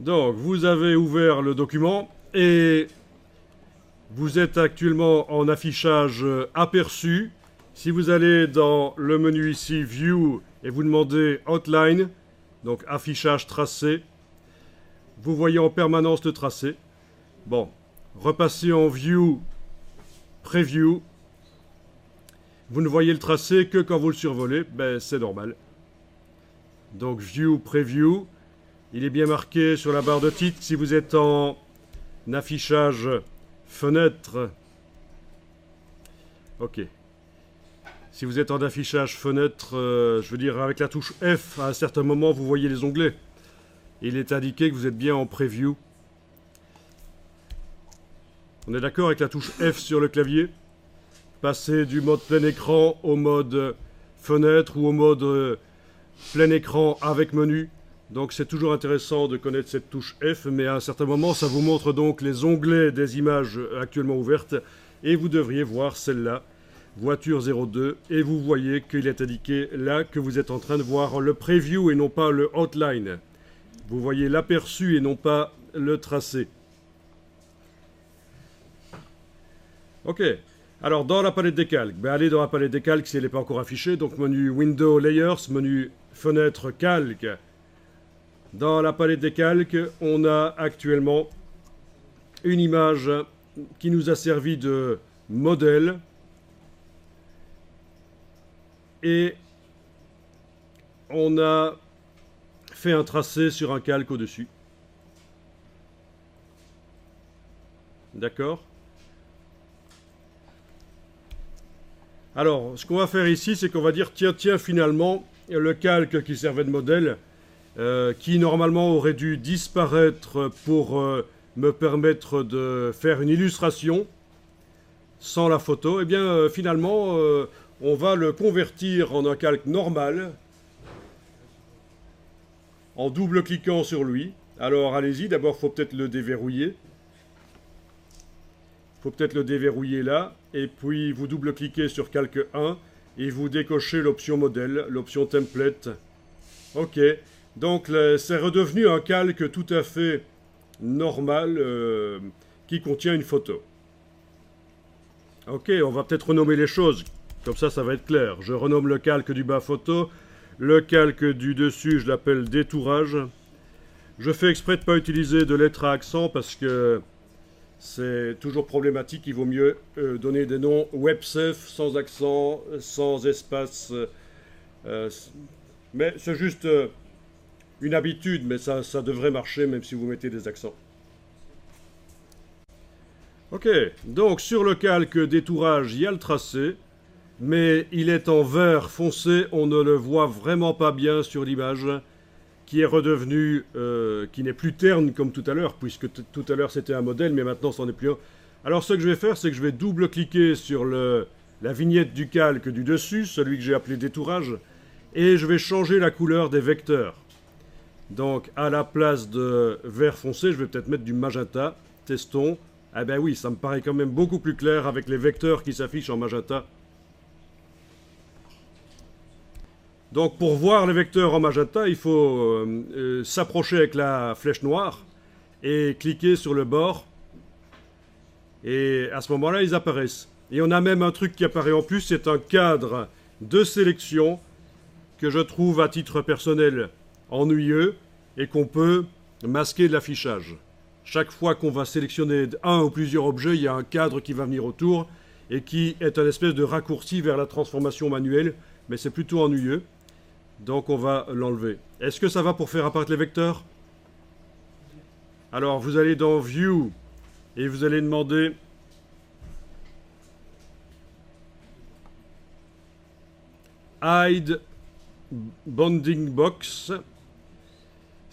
Donc, vous avez ouvert le document et vous êtes actuellement en affichage aperçu. Si vous allez dans le menu ici, View, et vous demandez Outline, donc affichage tracé, vous voyez en permanence le tracé. Bon, repassez en View, Preview. Vous ne voyez le tracé que quand vous le survolez, ben c'est normal. Donc View, Preview. Il est bien marqué sur la barre de titre si vous êtes en affichage fenêtre. Ok. Si vous êtes en affichage fenêtre, je veux dire avec la touche F, à un certain moment vous voyez les onglets. Il est indiqué que vous êtes bien en Preview. On est d'accord avec la touche F sur le clavier? Passer du mode plein écran au mode fenêtre ou au mode plein écran avec menu. Donc c'est toujours intéressant de connaître cette touche F, mais à un certain moment, ça vous montre donc les onglets des images actuellement ouvertes, et vous devriez voir celle-là, voiture 02, et vous voyez qu'il est indiqué là que vous êtes en train de voir le preview et non pas le outline. Vous voyez l'aperçu et non pas le tracé. Ok. Alors dans la palette des calques, allez dans la palette des calques si elle n'est pas encore affichée, donc menu Window Layers, menu Fenêtre Calque. Dans la palette des calques, on a actuellement une image qui nous a servi de modèle et on a fait un tracé sur un calque au-dessus. D'accord? Alors, ce qu'on va faire ici, c'est qu'on va dire, tiens, finalement, le calque qui servait de modèle, qui normalement aurait dû disparaître pour me permettre de faire une illustration sans la photo, eh bien finalement on va le convertir en un calque normal en double-cliquant sur lui. Alors allez-y, d'abord il faut peut-être le déverrouiller. Il faut peut-être le déverrouiller là, et puis vous double-cliquez sur calque 1 et vous décochez l'option modèle, l'option template. Ok. Donc c'est redevenu un calque tout à fait normal qui contient une photo. Ok, on va peut-être renommer les choses, comme ça va être clair. Je renomme le calque du bas photo, le calque du dessus je l'appelle détourage. Je fais exprès de ne pas utiliser de lettres à accent parce que c'est toujours problématique, il vaut mieux donner des noms websafe, sans accent, sans espace. Mais c'est juste... une habitude, mais ça devrait marcher même si vous mettez des accents. Ok, donc sur le calque détourage, il y a le tracé, mais il est en vert foncé, on ne le voit vraiment pas bien sur l'image, qui est redevenu, qui n'est plus terne comme tout à l'heure, puisque tout à l'heure c'était un modèle, mais maintenant c'en est plus un. Alors ce que je vais faire, c'est que je vais double-cliquer sur la vignette du calque du dessus, celui que j'ai appelé détourage, et je vais changer la couleur des vecteurs. Donc, à la place de vert foncé, je vais peut-être mettre du magenta. Testons. Eh ben oui, ça me paraît quand même beaucoup plus clair avec les vecteurs qui s'affichent en magenta. Donc, pour voir les vecteurs en magenta, il faut s'approcher avec la flèche noire et cliquer sur le bord. Et à ce moment-là, ils apparaissent. Et on a même un truc qui apparaît en plus, c'est un cadre de sélection que je trouve à titre personnel ennuyeux et qu'on peut masquer de l'affichage. Chaque fois qu'on va sélectionner un ou plusieurs objets, il y a un cadre qui va venir autour et qui est un espèce de raccourci vers la transformation manuelle, mais c'est plutôt ennuyeux. Donc on va l'enlever. Est-ce que ça va pour faire apparaître les vecteurs? Alors vous allez dans View et vous allez demander Hide Bounding Box,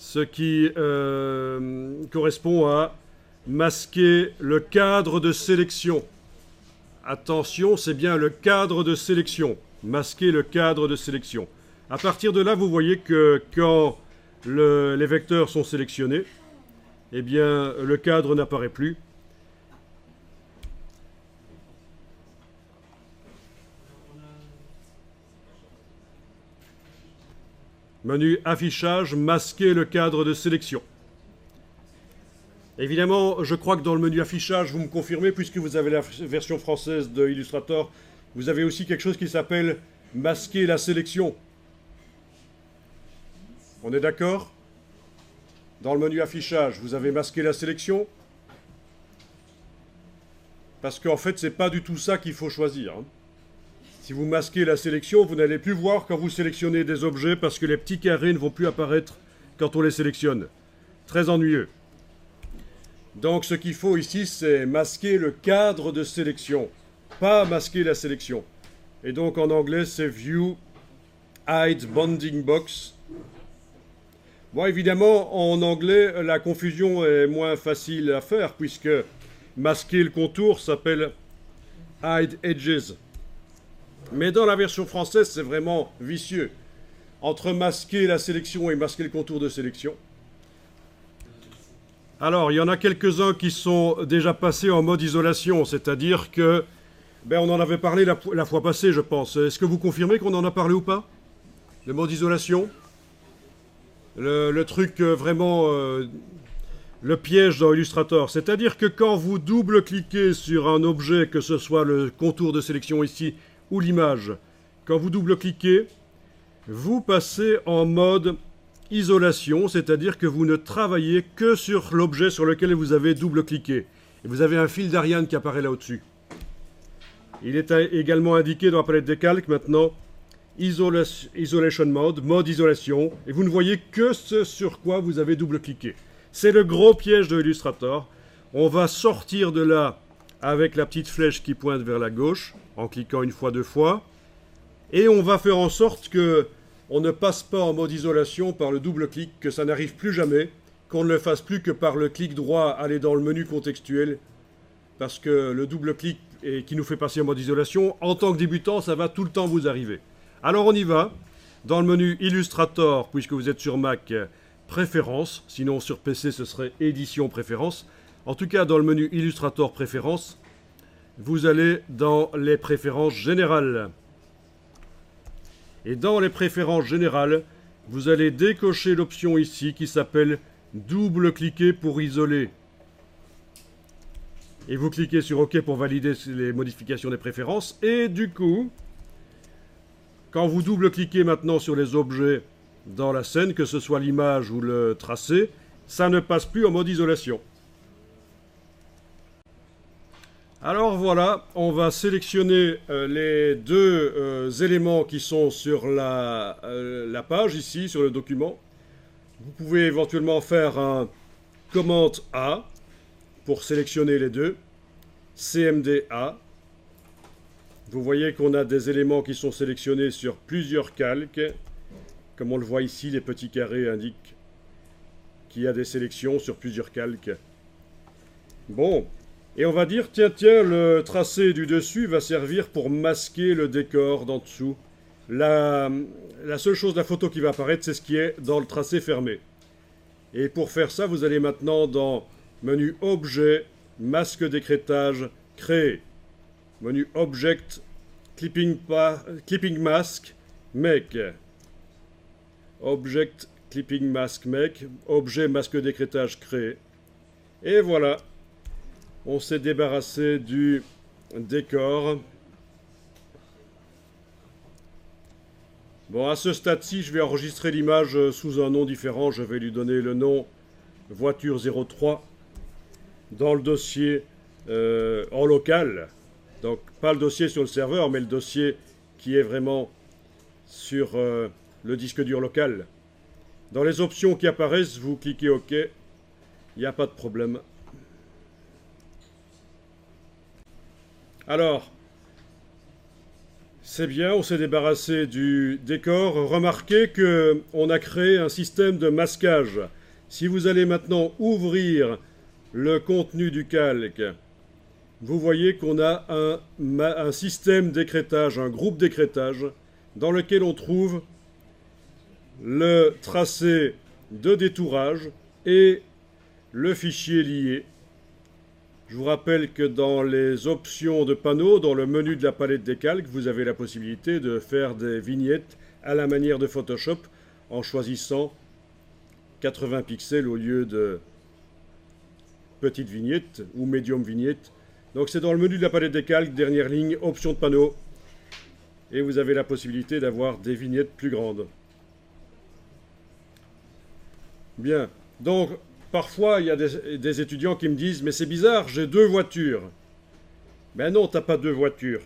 ce qui correspond à masquer le cadre de sélection. Attention, c'est bien le cadre de sélection. Masquer le cadre de sélection. À partir de là, vous voyez que quand les vecteurs sont sélectionnés, eh bien, le cadre n'apparaît plus. Menu affichage, masquer le cadre de sélection. Évidemment, je crois que dans le menu affichage, vous me confirmez, puisque vous avez la version française de Illustrator, vous avez aussi quelque chose qui s'appelle masquer la sélection. On est d'accord? Dans le menu affichage, vous avez masqué la sélection? Parce qu'en fait, c'est pas du tout ça qu'il faut choisir, hein. Si vous masquez la sélection, vous n'allez plus voir quand vous sélectionnez des objets parce que les petits carrés ne vont plus apparaître quand on les sélectionne. Très ennuyeux. Donc ce qu'il faut ici, c'est masquer le cadre de sélection, pas masquer la sélection. Et donc en anglais, c'est View Hide Bounding Box. Bon, évidemment, en anglais, la confusion est moins facile à faire puisque masquer le contour s'appelle Hide Edges. Mais dans la version française, c'est vraiment vicieux. Entre masquer la sélection et masquer le contour de sélection. Alors, il y en a quelques-uns qui sont déjà passés en mode isolation, c'est-à-dire que, on en avait parlé la fois passée, je pense. Est-ce que vous confirmez qu'on en a parlé ou pas? Le mode isolation? Le truc vraiment... le piège dans Illustrator. C'est-à-dire que quand vous double-cliquez sur un objet, que ce soit le contour de sélection ici, ou l'image, quand vous double-cliquez, vous passez en mode isolation, c'est-à-dire que vous ne travaillez que sur l'objet sur lequel vous avez double-cliqué. Et vous avez un fil d'Ariane qui apparaît là au-dessus. Il est également indiqué dans la palette des calques maintenant Isolation Mode, mode isolation, et vous ne voyez que ce sur quoi vous avez double-cliqué. C'est le gros piège de Illustrator. On va sortir de là avec la petite flèche qui pointe vers la gauche, en cliquant une fois, deux fois, et on va faire en sorte que on ne passe pas en mode isolation par le double-clic, que ça n'arrive plus jamais, qu'on ne le fasse plus que par le clic droit, aller dans le menu contextuel, parce que le double-clic qui nous fait passer en mode isolation, en tant que débutant, ça va tout le temps vous arriver. Alors on y va, dans le menu Illustrator, puisque vous êtes sur Mac, Préférences, sinon sur PC ce serait Édition Préférences. En tout cas, dans le menu Illustrator Préférences, vous allez dans les préférences générales. Et dans les préférences générales, vous allez décocher l'option ici qui s'appelle double-cliquer pour isoler. Et vous cliquez sur OK pour valider les modifications des préférences. Et du coup, quand vous double-cliquez maintenant sur les objets dans la scène, que ce soit l'image ou le tracé, ça ne passe plus en mode isolation. Alors voilà, on va sélectionner les deux éléments qui sont sur la page ici, sur le document. Vous pouvez éventuellement faire un commande A pour sélectionner les deux, CMD A. Vous voyez qu'on a des éléments qui sont sélectionnés sur plusieurs calques. Comme on le voit ici, les petits carrés indiquent qu'il y a des sélections sur plusieurs calques. Bon. Et on va dire, tiens, le tracé du dessus va servir pour masquer le décor d'en dessous. La seule chose de la photo qui va apparaître, c'est ce qui est dans le tracé fermé. Et pour faire ça, vous allez maintenant dans menu Objet, Masque d'écrêtage, Créer. Menu Object, Clipping Mask, Make. Object, Clipping Mask, Make. Objet, Masque d'écrêtage, Créer. Et voilà. On s'est débarrassé du décor. Bon, à ce stade-ci, je vais enregistrer l'image sous un nom différent. Je vais lui donner le nom voiture 03 dans le dossier en local. Donc, pas le dossier sur le serveur, mais le dossier qui est vraiment sur le disque dur local. Dans les options qui apparaissent, vous cliquez OK. Il n'y a pas de problème. Alors, c'est bien, on s'est débarrassé du décor. Remarquez qu'on a créé un système de masquage. Si vous allez maintenant ouvrir le contenu du calque, vous voyez qu'on a un système d'écrêtage, un groupe d'écrêtage, dans lequel on trouve le tracé de détourage et le fichier lié. Je vous rappelle que dans les options de panneau, dans le menu de la palette des calques, vous avez la possibilité de faire des vignettes à la manière de Photoshop en choisissant 80 pixels au lieu de petite vignette ou médium vignette. Donc c'est dans le menu de la palette des calques, dernière ligne, option de panneau. Et vous avez la possibilité d'avoir des vignettes plus grandes. Bien. Donc, parfois, il y a des étudiants qui me disent « Mais c'est bizarre, j'ai 2 voitures. » Ben non, t'as pas 2 voitures.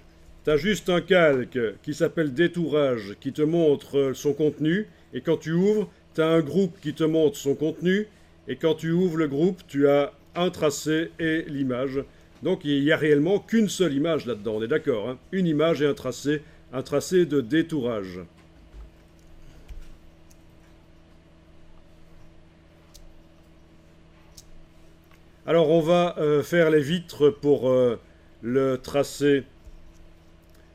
T'as juste un calque qui s'appelle détourage, qui te montre son contenu. Et quand tu ouvres, t'as un groupe qui te montre son contenu. Et quand tu ouvres le groupe, tu as un tracé et l'image. Donc il n'y a réellement qu'une seule image là-dedans, on est d'accord, hein? Une image et un tracé de détourage. Alors on va faire les vitres pour le tracé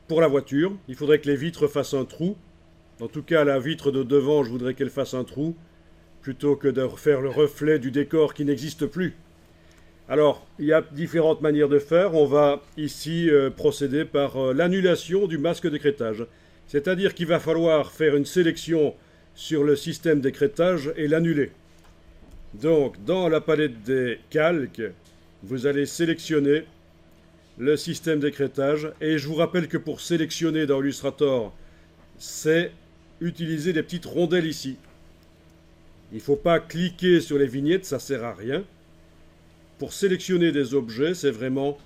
pour la voiture. Il faudrait que les vitres fassent un trou. En tout cas, la vitre de devant, je voudrais qu'elle fasse un trou, plutôt que de faire le reflet du décor qui n'existe plus. Alors, il y a différentes manières de faire. On va ici procéder par l'annulation du masque d'écrêtage. C'est-à-dire qu'il va falloir faire une sélection sur le système d'écrêtage et l'annuler. Donc, dans la palette des calques, vous allez sélectionner le système d'écrêtage. Et je vous rappelle que pour sélectionner dans Illustrator, c'est utiliser des petites rondelles ici. Il ne faut pas cliquer sur les vignettes, ça ne sert à rien. Pour sélectionner des objets, c'est vraiment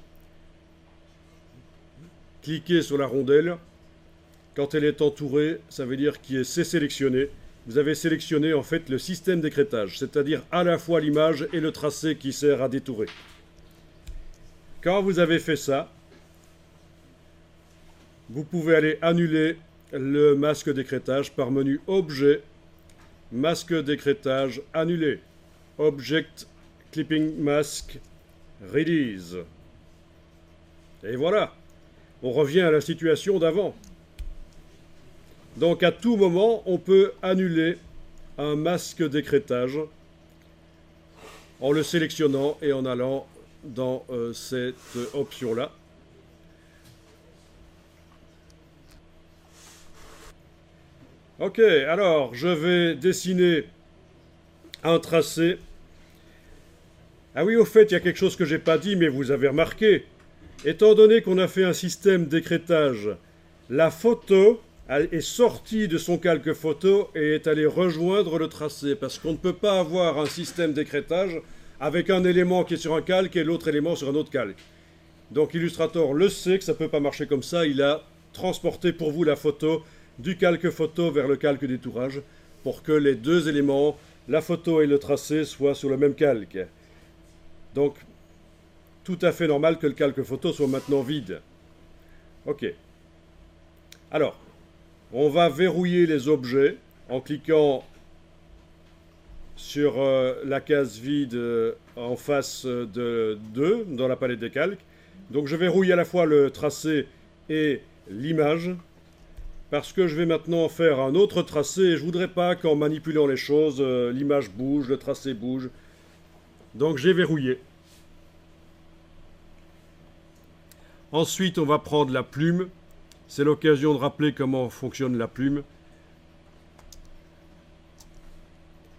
cliquer sur la rondelle. Quand elle est entourée, ça veut dire que c'est sélectionné. Vous avez sélectionné en fait le système d'écrêtage, c'est-à-dire à la fois l'image et le tracé qui sert à détourer. Quand vous avez fait ça, vous pouvez aller annuler le masque d'écrêtage par menu Objet, Masque d'écrêtage annulé, Object Clipping Mask, Release. Et voilà, on revient à la situation d'avant. Donc à tout moment, on peut annuler un masque d'écrêtage en le sélectionnant et en allant dans cette option-là. Ok, alors je vais dessiner un tracé. Ah oui, au fait, il y a quelque chose que j'ai pas dit, mais vous avez remarqué. Étant donné qu'on a fait un système d'écrêtage, la photo est sortie de son calque photo et est allée rejoindre le tracé, parce qu'on ne peut pas avoir un système d'écrêtage avec un élément qui est sur un calque et l'autre élément sur un autre calque. Donc Illustrator le sait que ça ne peut pas marcher comme ça, il a transporté pour vous la photo du calque photo vers le calque détourage pour que les deux éléments, la photo et le tracé, soient sur le même calque. Donc, tout à fait normal que le calque photo soit maintenant vide. Ok. Alors, on va verrouiller les objets en cliquant sur la case vide en face de 2 dans la palette des calques. Donc je verrouille à la fois le tracé et l'image parce que je vais maintenant faire un autre tracé et je ne voudrais pas qu'en manipulant les choses, l'image bouge, le tracé bouge. Donc j'ai verrouillé. Ensuite, on va prendre la plume. C'est l'occasion de rappeler comment fonctionne la plume.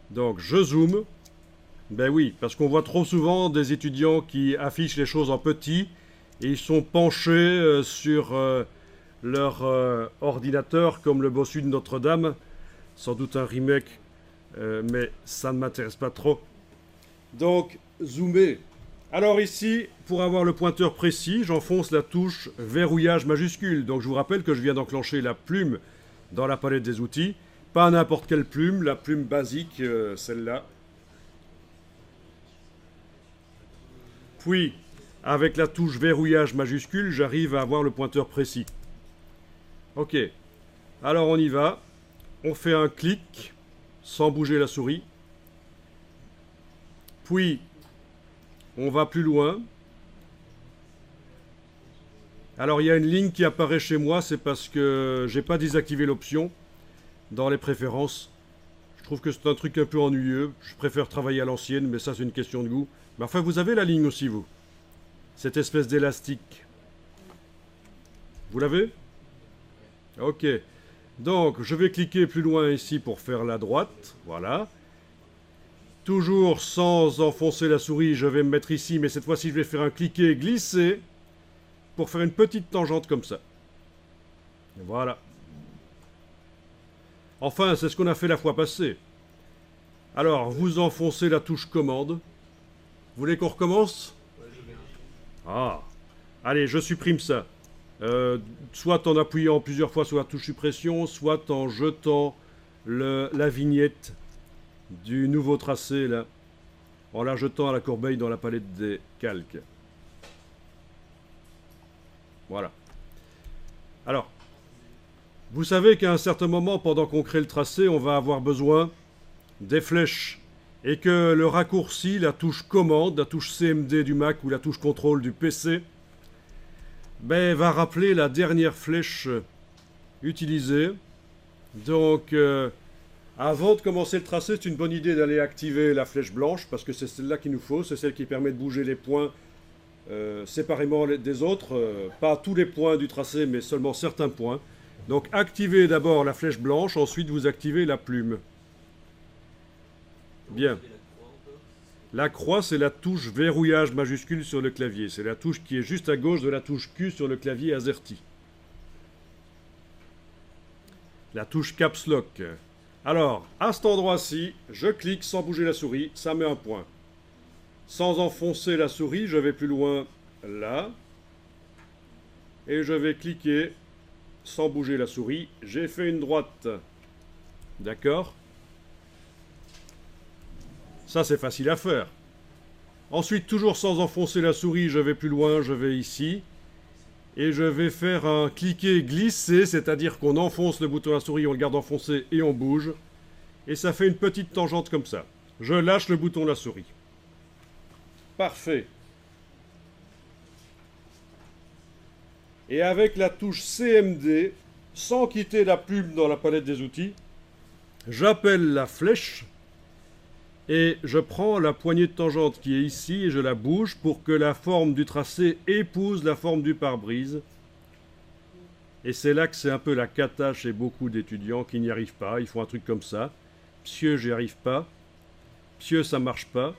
Donc je zoome. Ben oui, parce qu'on voit trop souvent des étudiants qui affichent les choses en petit et ils sont penchés sur leur ordinateur comme le bossu de Notre-Dame. Sans doute un remake, mais ça ne m'intéresse pas trop. Donc, zoomer. Alors ici, pour avoir le pointeur précis, j'enfonce la touche verrouillage majuscule. Donc je vous rappelle que je viens d'enclencher la plume dans la palette des outils. Pas n'importe quelle plume, la plume basique, celle-là. Puis, avec la touche verrouillage majuscule, j'arrive à avoir le pointeur précis. Ok. Alors on y va. On fait un clic sans bouger la souris. Puis, on va plus loin. Alors il y a une ligne qui apparaît chez moi, c'est parce que j'ai pas désactivé l'option dans les préférences. Je trouve que c'est un truc un peu ennuyeux. Je préfère travailler à l'ancienne, mais ça c'est une question de goût. Mais enfin, vous avez la ligne aussi, vous. Cette espèce d'élastique. Vous l'avez? Ok. Donc, je vais cliquer plus loin ici pour faire la droite. Voilà. Toujours sans enfoncer la souris, je vais me mettre ici, mais cette fois-ci je vais faire un cliquer glisser pour faire une petite tangente comme ça. Voilà. Enfin, c'est ce qu'on a fait la fois passée. Alors, vous enfoncez la touche commande. Vous voulez qu'on recommence? Ah. Allez, je supprime ça. Soit en appuyant plusieurs fois sur la touche suppression, soit en jetant la vignette du nouveau tracé, là, en la jetant à la corbeille dans la palette des calques. Voilà. Alors, vous savez qu'à un certain moment, pendant qu'on crée le tracé, on va avoir besoin des flèches. Et que le raccourci, la touche commande, la touche CMD du Mac ou la touche contrôle du PC, ben, va rappeler la dernière flèche utilisée. Donc, avant de commencer le tracé, c'est une bonne idée d'aller activer la flèche blanche, parce que c'est celle-là qu'il nous faut, c'est celle qui permet de bouger les points séparément des autres. Pas tous les points du tracé, mais seulement certains points. Donc, activez d'abord la flèche blanche, ensuite vous activez la plume. Bien. La croix, c'est la touche verrouillage majuscule sur le clavier. C'est la touche qui est juste à gauche de la touche Q sur le clavier AZERTY. La touche Caps Lock. Alors, à cet endroit-ci, je clique sans bouger la souris, ça met un point. Sans enfoncer la souris, je vais plus loin là. Et je vais cliquer sans bouger la souris. J'ai fait une droite. D'accord ? Ça, c'est facile à faire. Ensuite, toujours sans enfoncer la souris, je vais plus loin, je vais ici. Et je vais faire un cliquer glisser, c'est-à-dire qu'on enfonce le bouton à la souris, on le garde enfoncé et on bouge. Et ça fait une petite tangente comme ça. Je lâche le bouton de la souris. Parfait. Et avec la touche CMD, sans quitter la plume dans la palette des outils, j'appelle la flèche. Et je prends la poignée de tangente qui est ici et je la bouge pour que la forme du tracé épouse la forme du pare-brise. Et c'est là que c'est un peu la cata chez beaucoup d'étudiants qui n'y arrivent pas. Ils font un truc comme ça. Monsieur, j'y arrive pas. Monsieur, ça marche pas.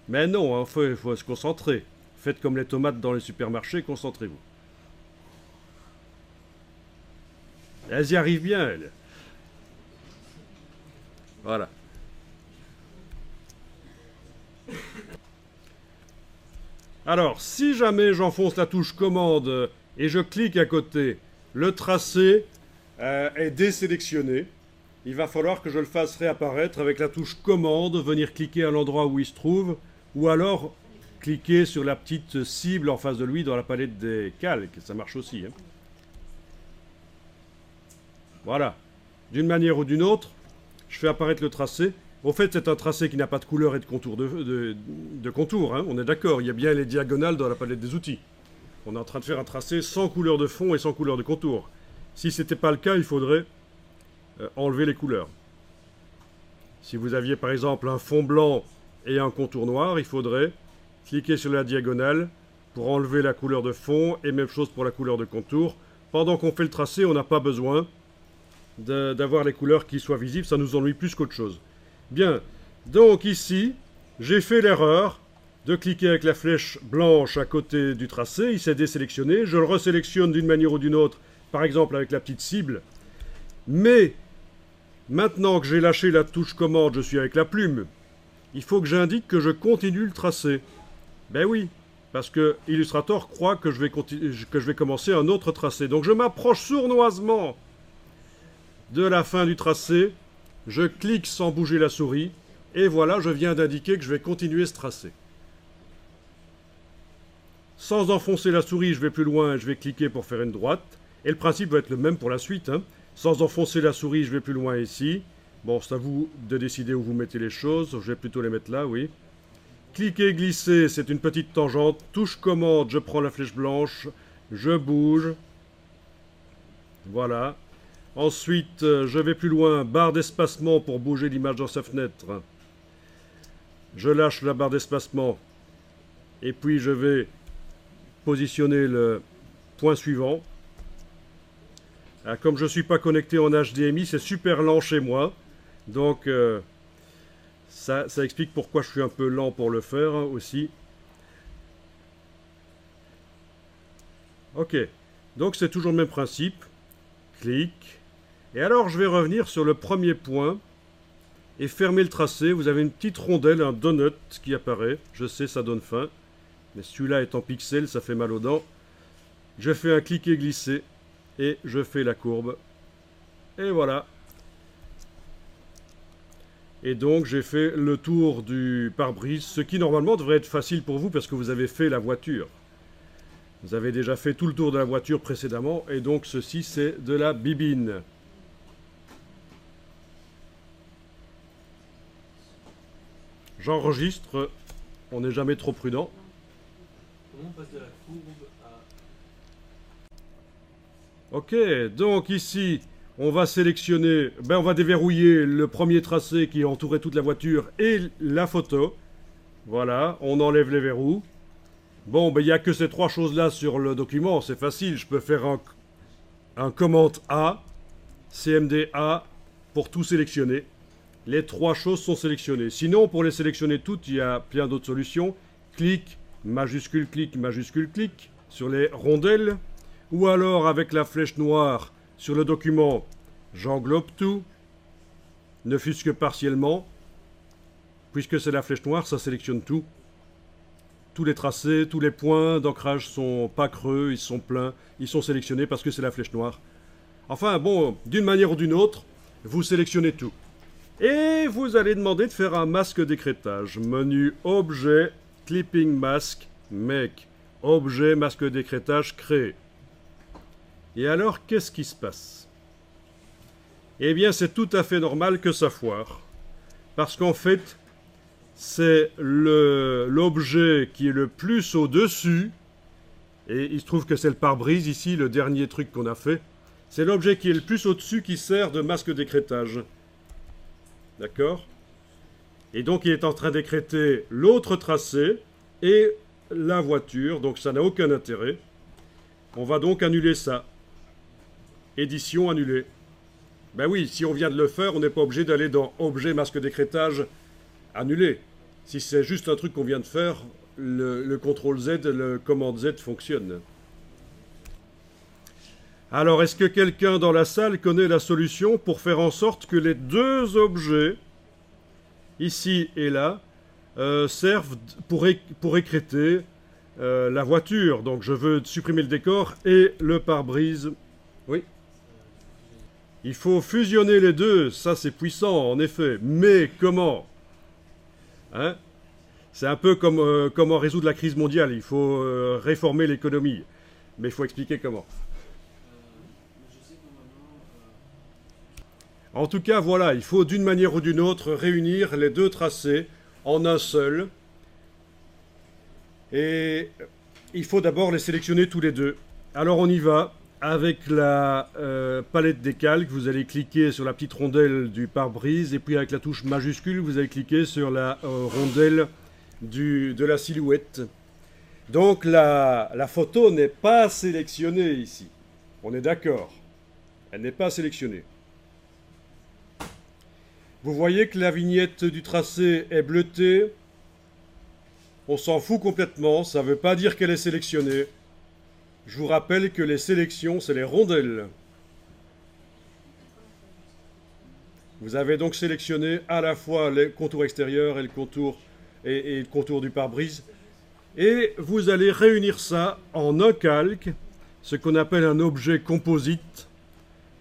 Mais non, il faut se concentrer. Faites comme les tomates dans les supermarchés, concentrez-vous. Elles y arrivent bien, elles. Voilà. Alors, si jamais j'enfonce la touche commande et je clique à côté, le tracé est désélectionné. Il va falloir que je le fasse réapparaître avec la touche commande, venir cliquer à l'endroit où il se trouve, ou alors cliquer sur la petite cible en face de lui dans la palette des calques. Ça marche aussi. Hein. Voilà. D'une manière ou d'une autre, je fais apparaître le tracé. Au fait, c'est un tracé qui n'a pas de couleur et de contour. De contour hein. On est d'accord, il y a bien les diagonales dans la palette des outils. On est en train de faire un tracé sans couleur de fond et sans couleur de contour. Si ce n'était pas le cas, il faudrait enlever les couleurs. Si vous aviez par exemple un fond blanc et un contour noir, il faudrait cliquer sur la diagonale pour enlever la couleur de fond et même chose pour la couleur de contour. Pendant qu'on fait le tracé, on n'a pas besoin d'avoir les couleurs qui soient visibles, ça nous ennuie plus qu'autre chose. Bien, donc ici, j'ai fait l'erreur de cliquer avec la flèche blanche à côté du tracé, il s'est désélectionné, je le resélectionne d'une manière ou d'une autre, par exemple avec la petite cible, mais maintenant que j'ai lâché la touche commande, je suis avec la plume, il faut que j'indique que je continue le tracé. Ben oui, parce que Illustrator croit que je vais commencer un autre tracé, donc je m'approche sournoisement de la fin du tracé, je clique sans bouger la souris, et voilà, je viens d'indiquer que je vais continuer ce tracé. Sans enfoncer la souris, je vais plus loin, je vais cliquer pour faire une droite, et le principe va être le même pour la suite. Hein. Sans enfoncer la souris, je vais plus loin ici. Bon, c'est à vous de décider où vous mettez les choses, je vais plutôt les mettre là, oui. Cliquer, glisser, c'est une petite tangente. Touche commande, je prends la flèche blanche, je bouge. Voilà. Ensuite, je vais plus loin, barre d'espacement pour bouger l'image dans sa fenêtre. Je lâche la barre d'espacement. Et puis je vais positionner le point suivant. Comme je ne suis pas connecté en HDMI, c'est super lent chez moi. Donc, Ça explique pourquoi je suis un peu lent pour le faire aussi. Ok, donc c'est toujours le même principe. Clic. Et alors je vais revenir sur le premier point et fermer le tracé. Vous avez une petite rondelle, un donut qui apparaît. Je sais, ça donne faim. Mais celui-là est en pixels, ça fait mal aux dents. Je fais un cliquer glisser et je fais la courbe. Et voilà. Et donc j'ai fait le tour du pare-brise, ce qui normalement devrait être facile pour vous parce que vous avez fait la voiture. Vous avez déjà fait tout le tour de la voiture précédemment et donc ceci c'est de la bibine. J'enregistre, on n'est jamais trop prudent. Comment on passe de la courbe à... Ok, donc ici, on va sélectionner, on va déverrouiller le premier tracé qui entourait toute la voiture et la photo. Voilà, on enlève les verrous. Bon, il n'y a que ces trois choses-là sur le document, c'est facile. Je peux faire un command A, CMD A, pour tout sélectionner. Les trois choses sont sélectionnées. Sinon, pour les sélectionner toutes, il y a plein d'autres solutions. Clic, majuscule, clic, sur les rondelles. Ou alors, avec la flèche noire sur le document, j'englobe tout, ne fût-ce que partiellement. Puisque c'est la flèche noire, ça sélectionne tout. Tous les tracés, tous les points d'ancrage sont pas creux, ils sont pleins, ils sont sélectionnés parce que c'est la flèche noire. Enfin, bon, d'une manière ou d'une autre, vous sélectionnez tout. Et vous allez demander de faire un masque d'écrêtage. Menu Objet, Clipping Mask, Make. Objet, masque d'écrêtage, créé. Et alors, qu'est-ce qui se passe? Eh bien, c'est tout à fait normal que ça foire. Parce qu'en fait, c'est l'objet qui est le plus au-dessus. Et il se trouve que c'est le pare-brise ici, le dernier truc qu'on a fait. C'est l'objet qui est le plus au-dessus qui sert de masque d'écrêtage. D'accord? Et donc il est en train d'écrêter l'autre tracé et la voiture, donc ça n'a aucun intérêt. On va donc annuler ça. Édition annulée. Ben oui, si on vient de le faire, on n'est pas obligé d'aller dans Objet masque d'écrêtage annulé. Si c'est juste un truc qu'on vient de faire, le CTRL Z, le commande Z fonctionne. Alors, est-ce que quelqu'un dans la salle connaît la solution pour faire en sorte que les deux objets, ici et là, servent pour écrêter la voiture? Donc, je veux supprimer le décor et le pare-brise. Oui. Il faut fusionner les deux, ça c'est puissant en effet. Mais comment? Hein? C'est un peu comme comment résoudre la crise mondiale. Il faut réformer l'économie. Mais il faut expliquer comment. En tout cas, voilà, il faut d'une manière ou d'une autre réunir les deux tracés en un seul. Et il faut d'abord les sélectionner tous les deux. Alors on y va. Avec la palette des calques, vous allez cliquer sur la petite rondelle du pare-brise et puis avec la touche majuscule, vous allez cliquer sur la rondelle de la silhouette. Donc la photo n'est pas sélectionnée ici. On est d'accord. Elle n'est pas sélectionnée. Vous voyez que la vignette du tracé est bleutée. On s'en fout complètement, ça ne veut pas dire qu'elle est sélectionnée. Je vous rappelle que les sélections, c'est les rondelles. Vous avez donc sélectionné à la fois les contours extérieurs et le contour du pare-brise. Et vous allez réunir ça en un calque, ce qu'on appelle un objet composite.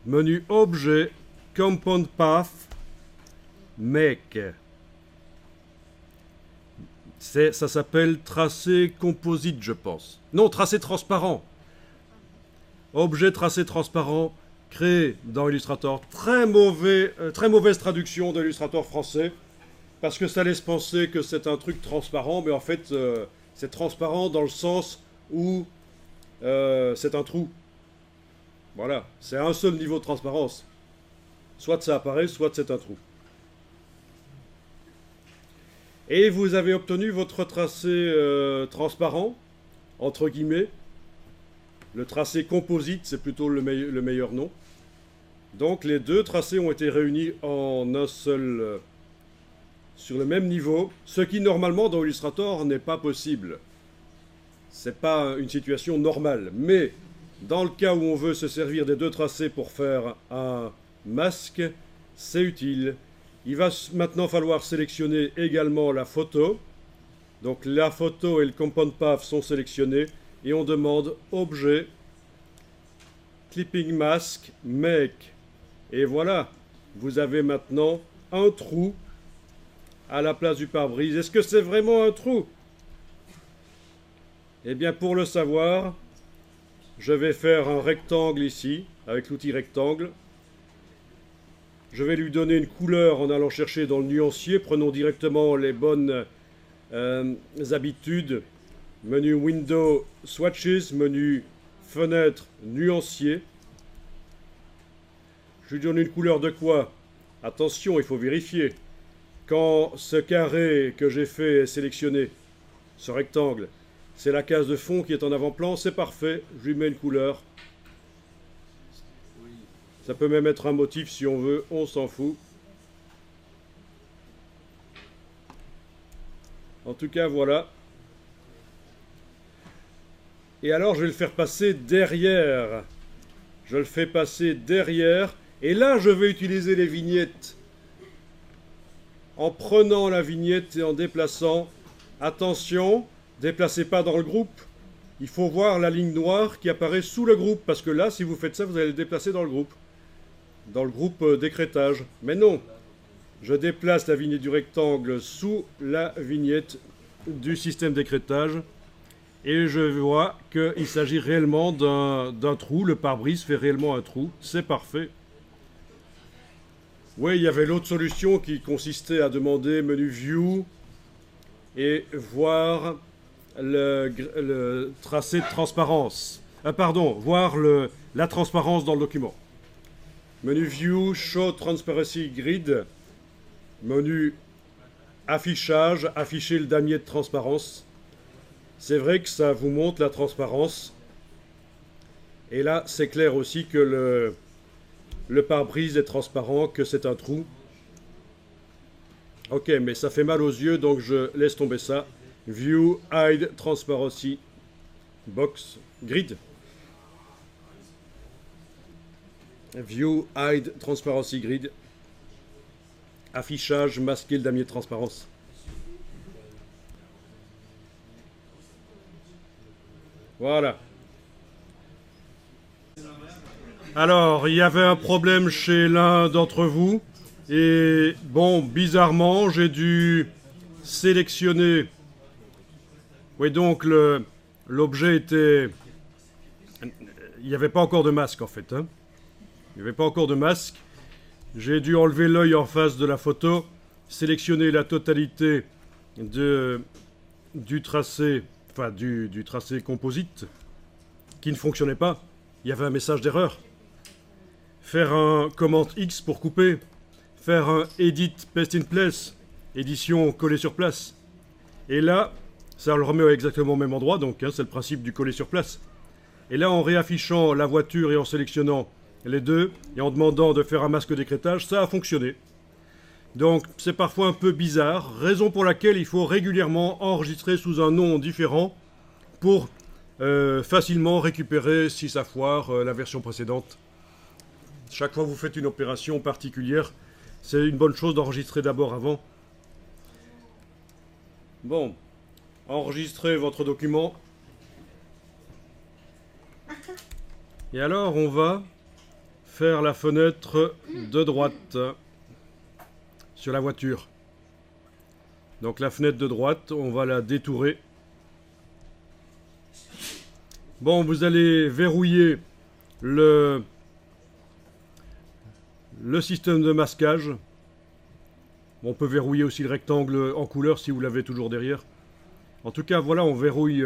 Menu Objet, Compound Path, Make. Ça s'appelle tracé composite, je pense. Non, tracé transparent. Objet tracé transparent, créé dans Illustrator. Très mauvaise traduction de l'Illustrator français, parce que ça laisse penser que c'est un truc transparent, mais en fait, c'est transparent dans le sens où c'est un trou. Voilà, c'est un seul niveau de transparence. Soit ça apparaît, soit c'est un trou. Et vous avez obtenu votre tracé transparent, entre guillemets. Le tracé composite, c'est plutôt le meilleur nom. Donc les deux tracés ont été réunis en un seul sur le même niveau, ce qui normalement dans Illustrator n'est pas possible. C'est pas une situation normale, mais dans le cas où on veut se servir des deux tracés pour faire un masque, c'est utile. Il va maintenant falloir sélectionner également la photo. Donc la photo et le compound path sont sélectionnés et on demande objet, clipping mask, make. Et voilà, vous avez maintenant un trou à la place du pare-brise. Est-ce que c'est vraiment un trou? Eh bien, pour le savoir, je vais faire un rectangle ici, avec l'outil rectangle. Je vais lui donner une couleur en allant chercher dans le nuancier. Prenons directement les bonnes habitudes. Menu Window Swatches, menu Fenêtre Nuancier. Je lui donne une couleur de quoi? Attention, il faut vérifier. Quand ce carré que j'ai fait est sélectionné, ce rectangle, c'est la case de fond qui est en avant-plan, c'est parfait, je lui mets une couleur. Ça peut même être un motif si on veut, on s'en fout. En tout cas, voilà. Et alors, je vais le faire passer derrière. Je le fais passer derrière. Et là, je vais utiliser les vignettes. En prenant la vignette et en déplaçant. Attention, déplacez pas dans le groupe. Il faut voir la ligne noire qui apparaît sous le groupe. Parce que là, si vous faites ça, vous allez le déplacer dans le groupe. Dans le groupe d'écrêtage. Mais non, je déplace la vignette du rectangle sous la vignette du système d'écrêtage. Et je vois qu'il s'agit réellement d'un trou. Le pare-brise fait réellement un trou. C'est parfait. Oui, il y avait l'autre solution qui consistait à demander menu View et voir le tracé de transparence. Pardon, voir la transparence dans le document. Menu View, Show Transparency Grid. Menu Affichage, afficher le damier de transparence. C'est vrai que ça vous montre la transparence. Et là, c'est clair aussi que le pare-brise est transparent, que c'est un trou. Ok, mais ça fait mal aux yeux, donc je laisse tomber ça. View, Hide, Transparency, Box, Grid. View, Hide, Transparency, Grid. Affichage, masquer le damier de transparence. Voilà. Alors, il y avait un problème chez l'un d'entre vous. Et bon, bizarrement, j'ai dû sélectionner. Oui, donc l'objet était... Il n'y avait pas encore de masque en fait. Hein. Il n'y avait pas encore de masque. J'ai dû enlever l'œil en face de la photo, sélectionner la totalité du tracé, enfin du tracé composite, qui ne fonctionnait pas. Il y avait un message d'erreur. Faire un Command X pour couper. Faire un Edit Paste in Place. Édition coller sur place. Et là, ça le remet exactement au même endroit, donc hein, c'est le principe du coller sur place. Et là, en réaffichant la voiture et en sélectionnant les deux, et en demandant de faire un masque d'écrêtage, ça a fonctionné. Donc, c'est parfois un peu bizarre, raison pour laquelle il faut régulièrement enregistrer sous un nom différent pour facilement récupérer, si ça foire, la version précédente. Chaque fois que vous faites une opération particulière, c'est une bonne chose d'enregistrer d'abord avant. Bon, enregistrez votre document. Et alors, on va faire la fenêtre de droite sur la voiture. Donc la fenêtre de droite, on va la détourer. Bon, vous allez verrouiller le système de masquage. On peut verrouiller aussi le rectangle en couleur si vous l'avez toujours derrière. En tout cas, voilà, on verrouille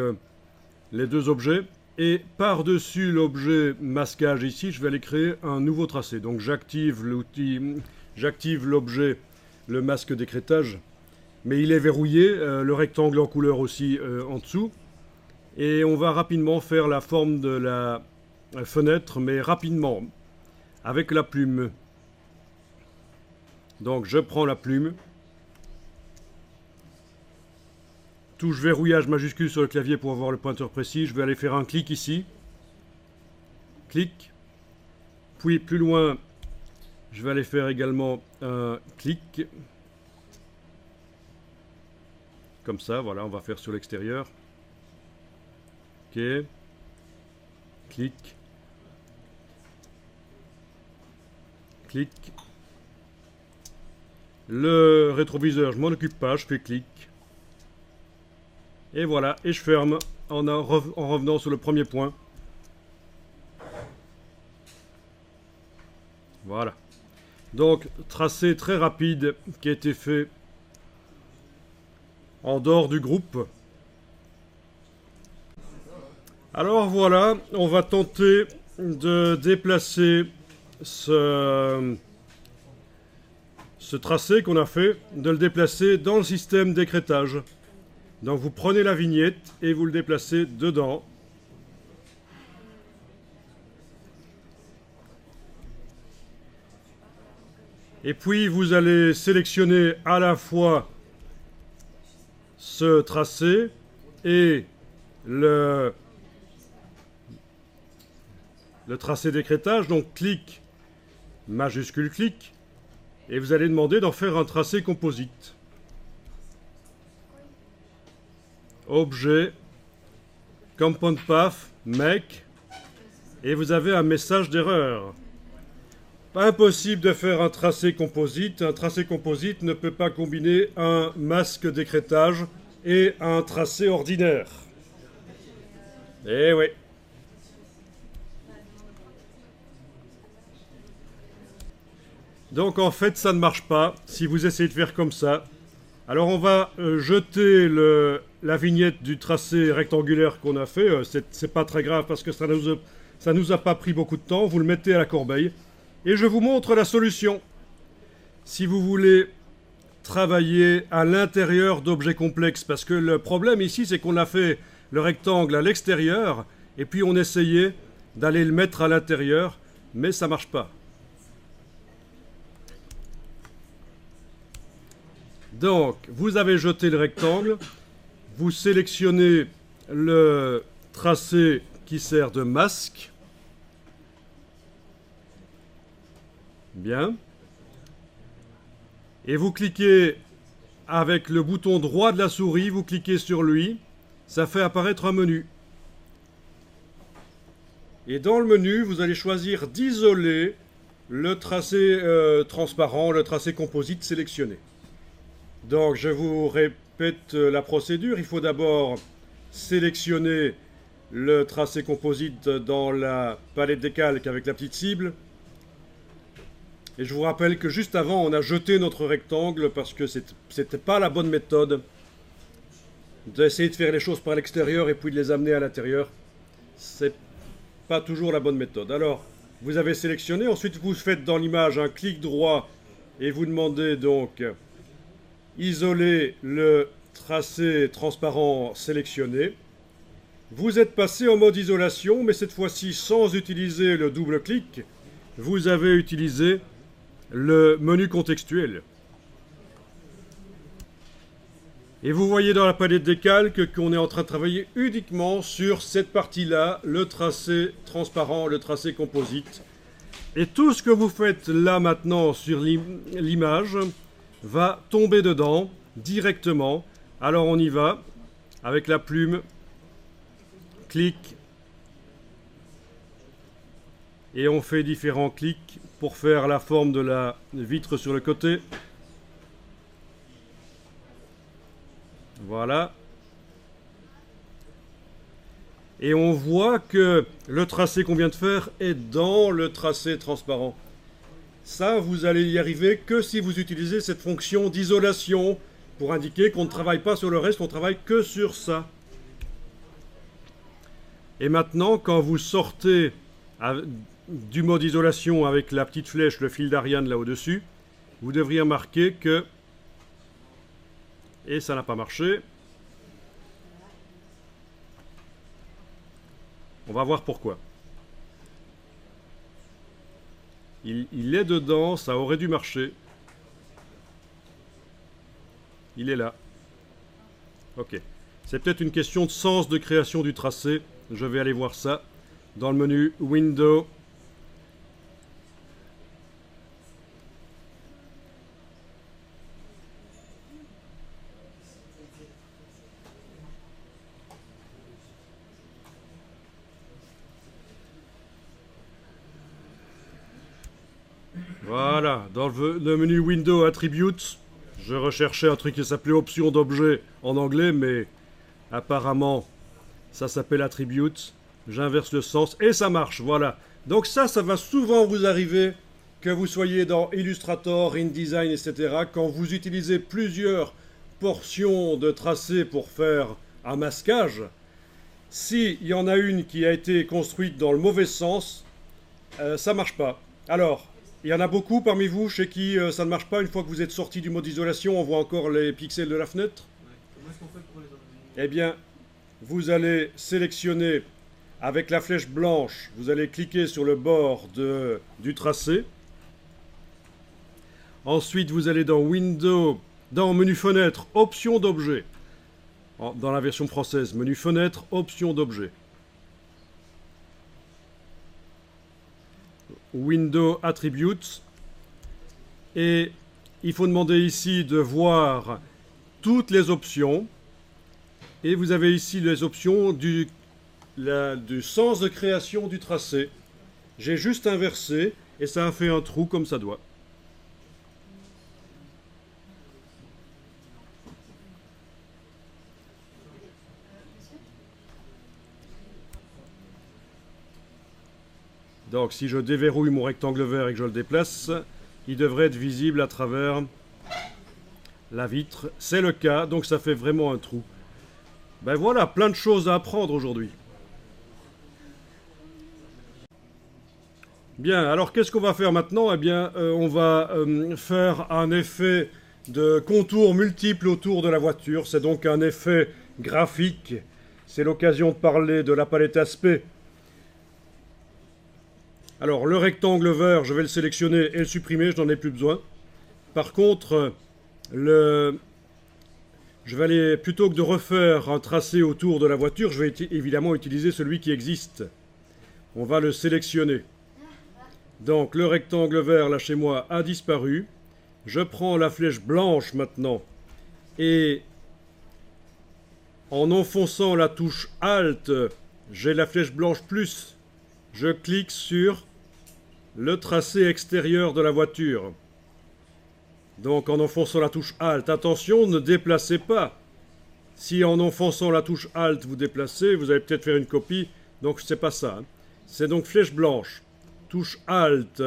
les deux objets. Et par-dessus l'objet masquage ici, je vais aller créer un nouveau tracé. Donc j'active l'outil, j'active l'objet, le masque d'écrêtage. Mais il est verrouillé, le rectangle en couleur aussi en dessous. Et on va rapidement faire la forme de la fenêtre, mais rapidement, avec la plume. Donc je prends la plume. touche verrouillage majuscule sur le clavier pour avoir le pointeur précis. Je vais aller faire un clic ici. Clic. Puis plus loin, je vais aller faire également un clic. Comme ça, voilà, on va faire sur l'extérieur. Ok. Clic. Clic. Le rétroviseur, je m'en occupe pas, je fais clic. Et voilà, et je ferme en revenant sur le premier point. Voilà. Donc, tracé très rapide qui a été fait en dehors du groupe. Alors voilà, on va tenter de déplacer ce tracé qu'on a fait, de le déplacer dans le système d'écrêtage. Donc vous prenez la vignette et vous le déplacez dedans. Et puis vous allez sélectionner à la fois ce tracé et le tracé d'écrêtage. Donc clic, majuscule clic, et vous allez demander d'en faire un tracé composite. Objet, Compound Path, Make, et vous avez un message d'erreur. Pas impossible de faire un tracé composite. Un tracé composite ne peut pas combiner un masque d'écrêtage et un tracé ordinaire. Eh oui. Donc en fait, ça ne marche pas si vous essayez de faire comme ça. Alors on va jeter la vignette du tracé rectangulaire qu'on a fait. C'est pas très grave parce que ça nous a pas pris beaucoup de temps. Vous le mettez à la corbeille. Et je vous montre la solution. Si vous voulez travailler à l'intérieur d'objets complexes, parce que le problème ici, c'est qu'on a fait le rectangle à l'extérieur, et puis on essayait d'aller le mettre à l'intérieur, mais ça ne marche pas. Donc, vous avez jeté le rectangle, vous sélectionnez le tracé qui sert de masque. Bien. Et vous cliquez avec le bouton droit de la souris, vous cliquez sur lui, ça fait apparaître un menu. Et dans le menu, vous allez choisir d'isoler le tracé transparent, le tracé composite sélectionné. Donc je vous répète la procédure. Il faut d'abord sélectionner le tracé composite dans la palette des calques avec la petite cible. Et je vous rappelle que juste avant, on a jeté notre rectangle parce que c'était pas la bonne méthode d'essayer de faire les choses par l'extérieur et puis de les amener à l'intérieur. C'est pas toujours la bonne méthode. Alors, vous avez sélectionné, ensuite vous faites dans l'image un clic droit et vous demandez donc isoler le tracé transparent sélectionné. Vous êtes passé en mode isolation, mais cette fois-ci sans utiliser le double clic. Vous avez utilisé le menu contextuel. Et vous voyez dans la palette des calques qu'on est en train de travailler uniquement sur cette partie-là, le tracé transparent, le tracé composite. Et tout ce que vous faites là maintenant sur l'image va tomber dedans directement. Alors on y va avec la plume, clic, et on fait différents clics pour faire la forme de la vitre sur le côté. Voilà. Et on voit que le tracé qu'on vient de faire est dans le tracé transparent. Ça, vous allez y arriver que si vous utilisez cette fonction d'isolation pour indiquer qu'on ne travaille pas sur le reste, on travaille que sur ça. Et maintenant, quand vous sortez du mode isolation avec la petite flèche, le fil d'Ariane là au-dessus, vous devriez remarquer que... Et ça n'a pas marché. On va voir pourquoi. Il est dedans, ça aurait dû marcher. Il est là. Ok. C'est peut-être une question de sens de création du tracé. Je vais aller voir ça dans le menu Window. Voilà, dans le menu Window Attributes, je recherchais un truc qui s'appelait Options d'objet en anglais, mais apparemment ça s'appelle Attributes. J'inverse le sens et ça marche, voilà. Donc ça va souvent vous arriver, que vous soyez dans Illustrator, InDesign, etc. Quand vous utilisez plusieurs portions de tracé pour faire un masquage, s'il y en a une qui a été construite dans le mauvais sens, ça marche pas. Alors, il y en a beaucoup parmi vous chez qui ça ne marche pas. Une fois que vous êtes sorti du mode isolation, on voit encore les pixels de la fenêtre. Ouais. Comment est-ce qu'on fait pour les enlever? Eh bien, vous allez sélectionner avec la flèche blanche, vous allez cliquer sur le bord du tracé. Ensuite, vous allez dans Window, dans Menu Fenêtre, Options d'objet. Dans la version française, Menu Fenêtre, Options d'objet. Window Attributes. Et il faut demander ici de voir toutes les options. Et vous avez ici les options du sens de création du tracé. J'ai juste inversé et ça a fait un trou comme ça doit. Donc si je déverrouille mon rectangle vert et que je le déplace, il devrait être visible à travers la vitre. C'est le cas, donc ça fait vraiment un trou. Ben voilà, plein de choses à apprendre aujourd'hui. Bien, alors qu'est-ce qu'on va faire maintenant? Eh bien, on va faire un effet de contours multiples autour de la voiture. C'est donc un effet graphique. C'est l'occasion de parler de la palette aspect. Alors, le rectangle vert, je vais le sélectionner et le supprimer, je n'en ai plus besoin. Par contre, je vais aller, plutôt que de refaire un tracé autour de la voiture, je vais évidemment utiliser celui qui existe. On va le sélectionner. Donc, le rectangle vert, là, chez moi, a disparu. Je prends la flèche blanche, maintenant, et en enfonçant la touche Alt, j'ai la flèche blanche plus. Je clique sur le tracé extérieur de la voiture. Donc en enfonçant la touche Alt, attention, ne déplacez pas. Si en enfonçant la touche Alt vous déplacez, vous allez peut-être faire une copie, donc c'est pas ça. Hein. C'est donc flèche blanche, touche Alt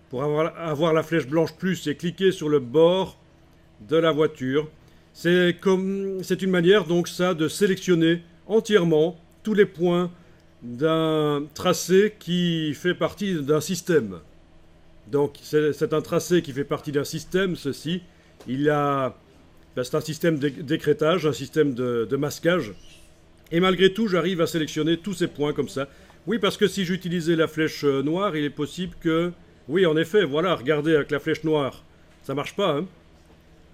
pour avoir la flèche blanche plus et cliquer sur le bord de la voiture. C'est une manière donc ça de sélectionner entièrement tous les points d'un tracé qui fait partie d'un système. Donc c'est un tracé qui fait partie d'un système, ceci. C'est un système d'écrêtage, un système de masquage. Et malgré tout, j'arrive à sélectionner tous ces points comme ça. Oui, parce que si j'utilisais la flèche noire, il est possible que... Oui, en effet, voilà, regardez avec la flèche noire. Ça marche pas, hein.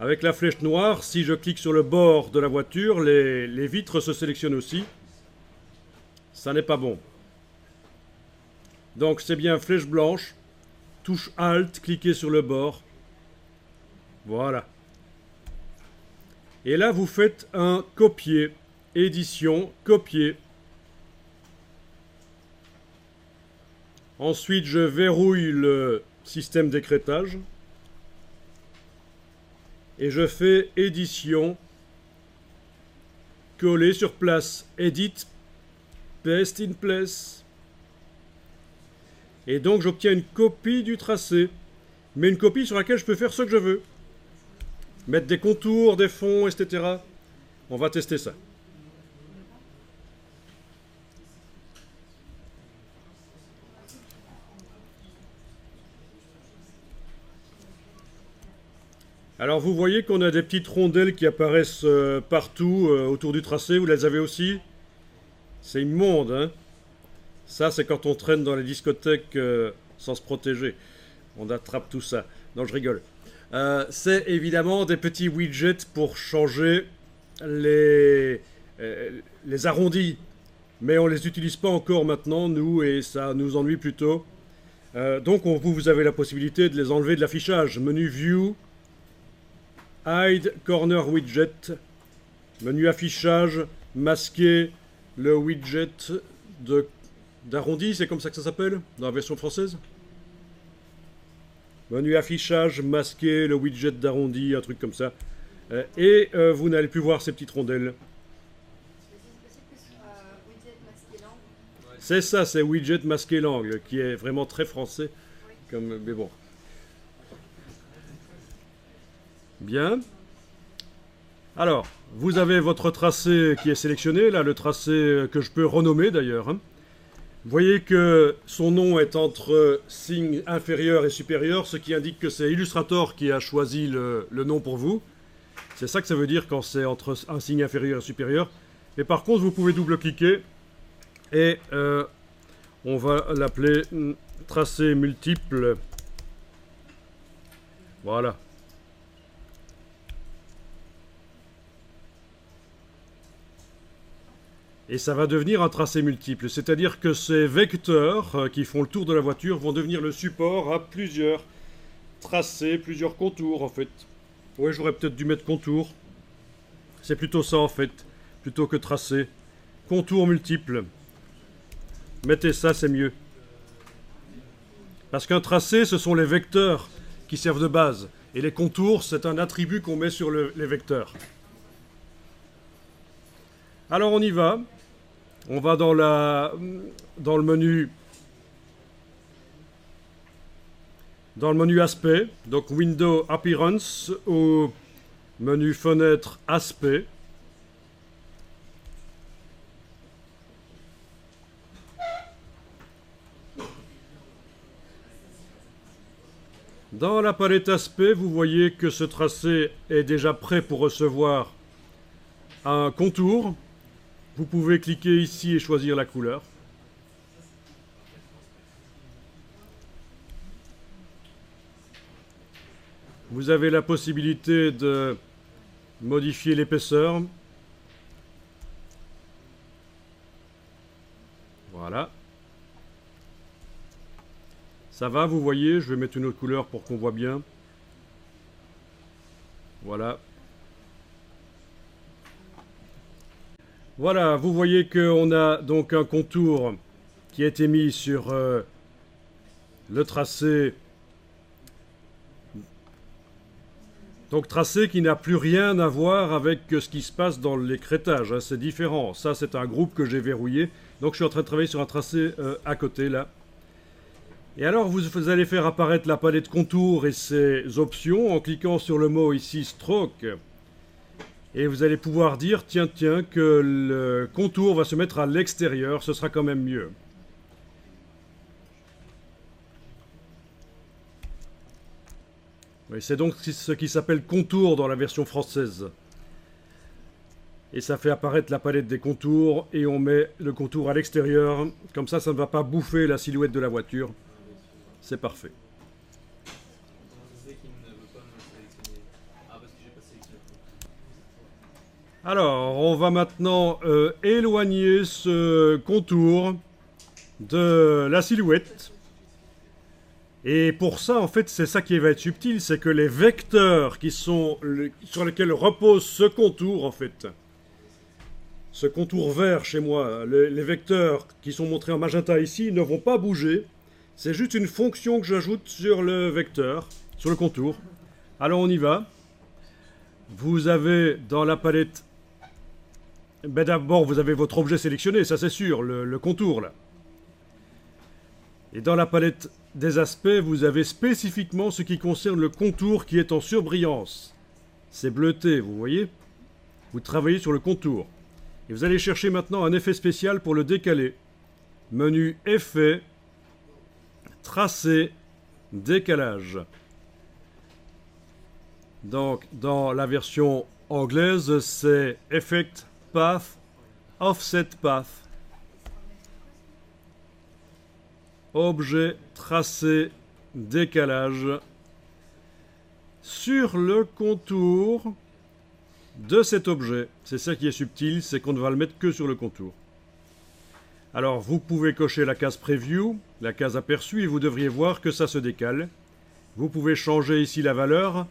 Avec la flèche noire, si je clique sur le bord de la voiture, les vitres se sélectionnent aussi. Ça n'est pas bon. Donc c'est bien flèche blanche, touche Alt, cliquez sur le bord. Voilà. Et là vous faites un copier, édition, copier. Ensuite je verrouille le système d'écrêtage. Et je fais édition, coller sur place, edit, paste in place. Et donc j'obtiens une copie du tracé, mais une copie sur laquelle je peux faire ce que je veux. Mettre des contours, des fonds, etc. On va tester ça. Alors vous voyez qu'on a des petites rondelles qui apparaissent partout autour du tracé, vous les avez aussi? C'est immonde, hein? Ça, c'est quand on traîne dans les discothèques sans se protéger. On attrape tout ça. Non, je rigole. C'est évidemment des petits widgets pour changer les les arrondis. Mais on ne les utilise pas encore maintenant, nous, et ça nous ennuie plutôt. Donc vous avez la possibilité de les enlever de l'affichage. Menu View, Hide Corner Widget, menu affichage, masquer le widget d'arrondi, c'est comme ça que ça s'appelle dans la version française? Menu affichage, masquer le widget d'arrondi, un truc comme ça. Et vous n'allez plus voir ces petites rondelles. C'est ça, c'est widget masquer l'angle, qui est vraiment très français. Mais bon. Bien. Alors, vous avez votre tracé qui est sélectionné, là, le tracé que je peux renommer d'ailleurs. Hein. Vous voyez que son nom est entre signe inférieur et supérieur, ce qui indique que c'est Illustrator qui a choisi le nom pour vous. C'est ça que ça veut dire quand c'est entre un signe inférieur et supérieur. Et par contre, vous pouvez double-cliquer et on va l'appeler tracé multiple. Voilà. Et ça va devenir un tracé multiple, c'est-à-dire que ces vecteurs qui font le tour de la voiture vont devenir le support à plusieurs tracés, plusieurs contours en fait. Ouais, j'aurais peut-être dû mettre contour. C'est plutôt ça en fait, plutôt que tracé. Contour multiple. Mettez ça, c'est mieux. Parce qu'un tracé, ce sont les vecteurs qui servent de base. Et les contours, c'est un attribut qu'on met sur les vecteurs. Alors on y va. On va dans le menu aspect, donc Window Appearance ou menu fenêtre aspect. Dans la palette aspect, vous voyez que ce tracé est déjà prêt pour recevoir un contour. Vous pouvez cliquer ici et choisir la couleur. Vous avez la possibilité de modifier l'épaisseur. Voilà. Ça va, vous voyez, je vais mettre une autre couleur pour qu'on voit bien. Voilà. Voilà, vous voyez qu'on a donc un contour qui a été mis sur le tracé. Donc tracé qui n'a plus rien à voir avec ce qui se passe dans l'écrêtage, hein, c'est différent. Ça, c'est un groupe que j'ai verrouillé. Donc je suis en train de travailler sur un tracé à côté, là. Et alors, vous allez faire apparaître la palette contour et ses options en cliquant sur le mot ici, Stroke. Et vous allez pouvoir dire, tiens, que le contour va se mettre à l'extérieur, ce sera quand même mieux. Oui, c'est donc ce qui s'appelle contour dans la version française. Et ça fait apparaître la palette des contours et on met le contour à l'extérieur. Comme ça ne va pas bouffer la silhouette de la voiture. C'est parfait. Alors, on va maintenant éloigner ce contour de la silhouette. Et pour ça, en fait, c'est ça qui va être subtil, c'est que les vecteurs sur lesquels repose ce contour, en fait, ce contour vert chez moi, les vecteurs qui sont montrés en magenta ici ne vont pas bouger. C'est juste une fonction que j'ajoute sur le vecteur, sur le contour. Alors on y va. Vous avez dans la palette... Ben d'abord, vous avez votre objet sélectionné, ça c'est sûr, le contour là. Et dans la palette des aspects, vous avez spécifiquement ce qui concerne le contour qui est en surbrillance. C'est bleuté, vous voyez? Vous travaillez sur le contour. Et vous allez chercher maintenant un effet spécial pour le décaler. Menu Effet, Tracé, Décalage. Donc, dans la version anglaise, c'est Effect Path, Offset Path. Objet, tracé, décalage. Sur le contour, de cet objet. C'est ça qui est subtil, c'est qu'on ne va le mettre que sur le contour. Alors vous pouvez cocher la case Preview, la case aperçu, et vous devriez voir que ça se décale. Vous pouvez changer ici la valeur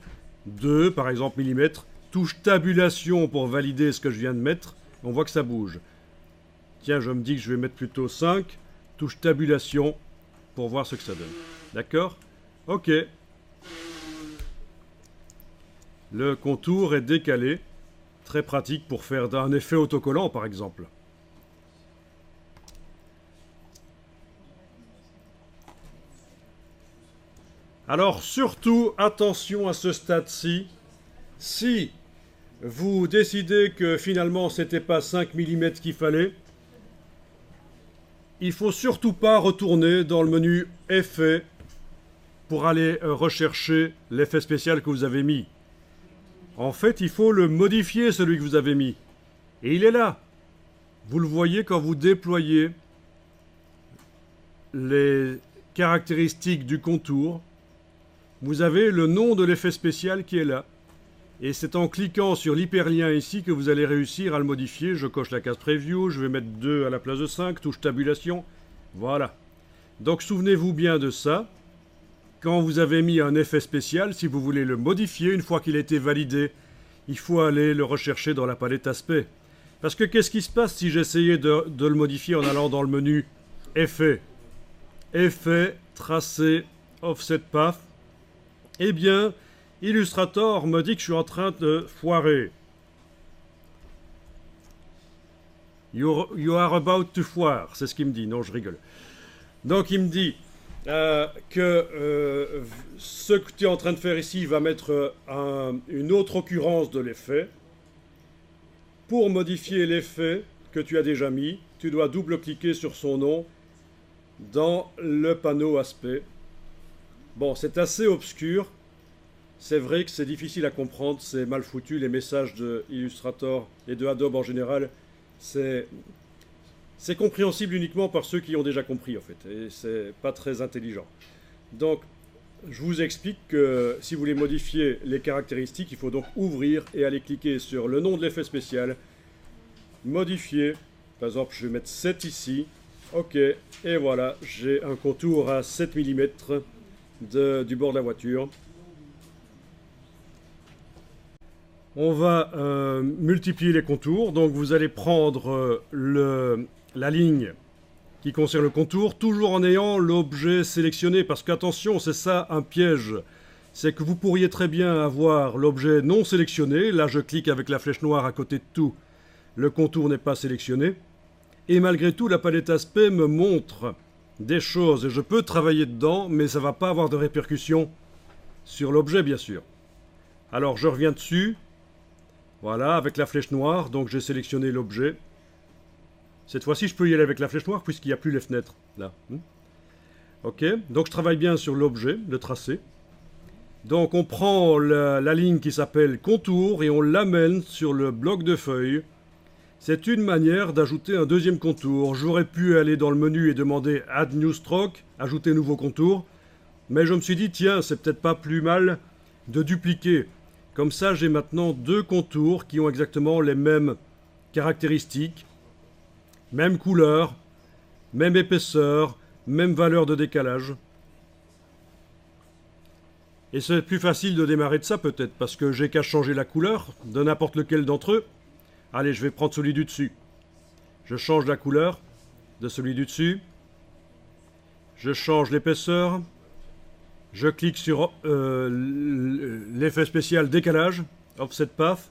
de, par exemple, millimètres. Touche tabulation pour valider ce que je viens de mettre. On voit que ça bouge. Tiens, je me dis que je vais mettre plutôt 5. Touche tabulation pour voir ce que ça donne. D'accord? Ok. Le contour est décalé. Très pratique pour faire un effet autocollant, par exemple. Alors, surtout, attention à ce stade-ci. Si vous décidez que finalement, c'était pas 5 mm qu'il fallait, il faut surtout pas retourner dans le menu Effets pour aller rechercher l'effet spécial que vous avez mis. En fait, il faut le modifier, celui que vous avez mis. Et il est là. Vous le voyez quand vous déployez les caractéristiques du contour. Vous avez le nom de l'effet spécial qui est là. Et c'est en cliquant sur l'hyperlien ici que vous allez réussir à le modifier. Je coche la case Preview, je vais mettre 2 à la place de 5, touche tabulation. Voilà. Donc souvenez-vous bien de ça. Quand vous avez mis un effet spécial, si vous voulez le modifier, une fois qu'il a été validé, il faut aller le rechercher dans la palette aspect. Parce que qu'est-ce qui se passe si j'essayais de le modifier en allant dans le menu Effet, Effet, Tracé, Offset Path? Eh bien, Illustrator me dit que je suis en train de foirer. You are about to foire, c'est ce qu'il me dit. Non, je rigole. Donc il me dit que ce que tu es en train de faire ici va mettre une autre occurrence de l'effet. Pour modifier l'effet que tu as déjà mis, tu dois double-cliquer sur son nom dans le panneau aspect. Bon, c'est assez obscur. C'est vrai que c'est difficile à comprendre, c'est mal foutu. Les messages de Illustrator et de Adobe en général, c'est compréhensible uniquement par ceux qui ont déjà compris en fait. Et c'est pas très intelligent. Donc, je vous explique que si vous voulez modifier les caractéristiques, il faut donc ouvrir et aller cliquer sur le nom de l'effet spécial. Modifier. Par exemple, je vais mettre 7 ici. Ok. Et voilà, j'ai un contour à 7 mm du bord de la voiture. On va multiplier les contours. Donc vous allez prendre la ligne qui concerne le contour, toujours en ayant l'objet sélectionné. Parce qu'attention, c'est ça un piège. C'est que vous pourriez très bien avoir l'objet non sélectionné. Là, je clique avec la flèche noire à côté de tout. Le contour n'est pas sélectionné. Et malgré tout, la palette aspect me montre des choses. Et je peux travailler dedans, mais ça ne va pas avoir de répercussions sur l'objet, bien sûr. Alors, je reviens dessus. Voilà, avec la flèche noire, donc j'ai sélectionné l'objet. Cette fois-ci, je peux y aller avec la flèche noire, puisqu'il n'y a plus les fenêtres, là. Ok, donc je travaille bien sur l'objet, le tracé. Donc on prend la ligne qui s'appelle contour, et on l'amène sur le bloc de feuilles. C'est une manière d'ajouter un deuxième contour. J'aurais pu aller dans le menu et demander Add New Stroke, ajouter nouveau contour. Mais je me suis dit, tiens, c'est peut-être pas plus mal de dupliquer. Comme ça, j'ai maintenant deux contours qui ont exactement les mêmes caractéristiques, même couleur, même épaisseur, même valeur de décalage. Et c'est plus facile de démarrer de ça peut-être, parce que j'ai qu'à changer la couleur de n'importe lequel d'entre eux. Allez, je vais prendre celui du dessus. Je change la couleur de celui du dessus. Je change l'épaisseur. Je clique sur l'effet spécial décalage, Offset Path.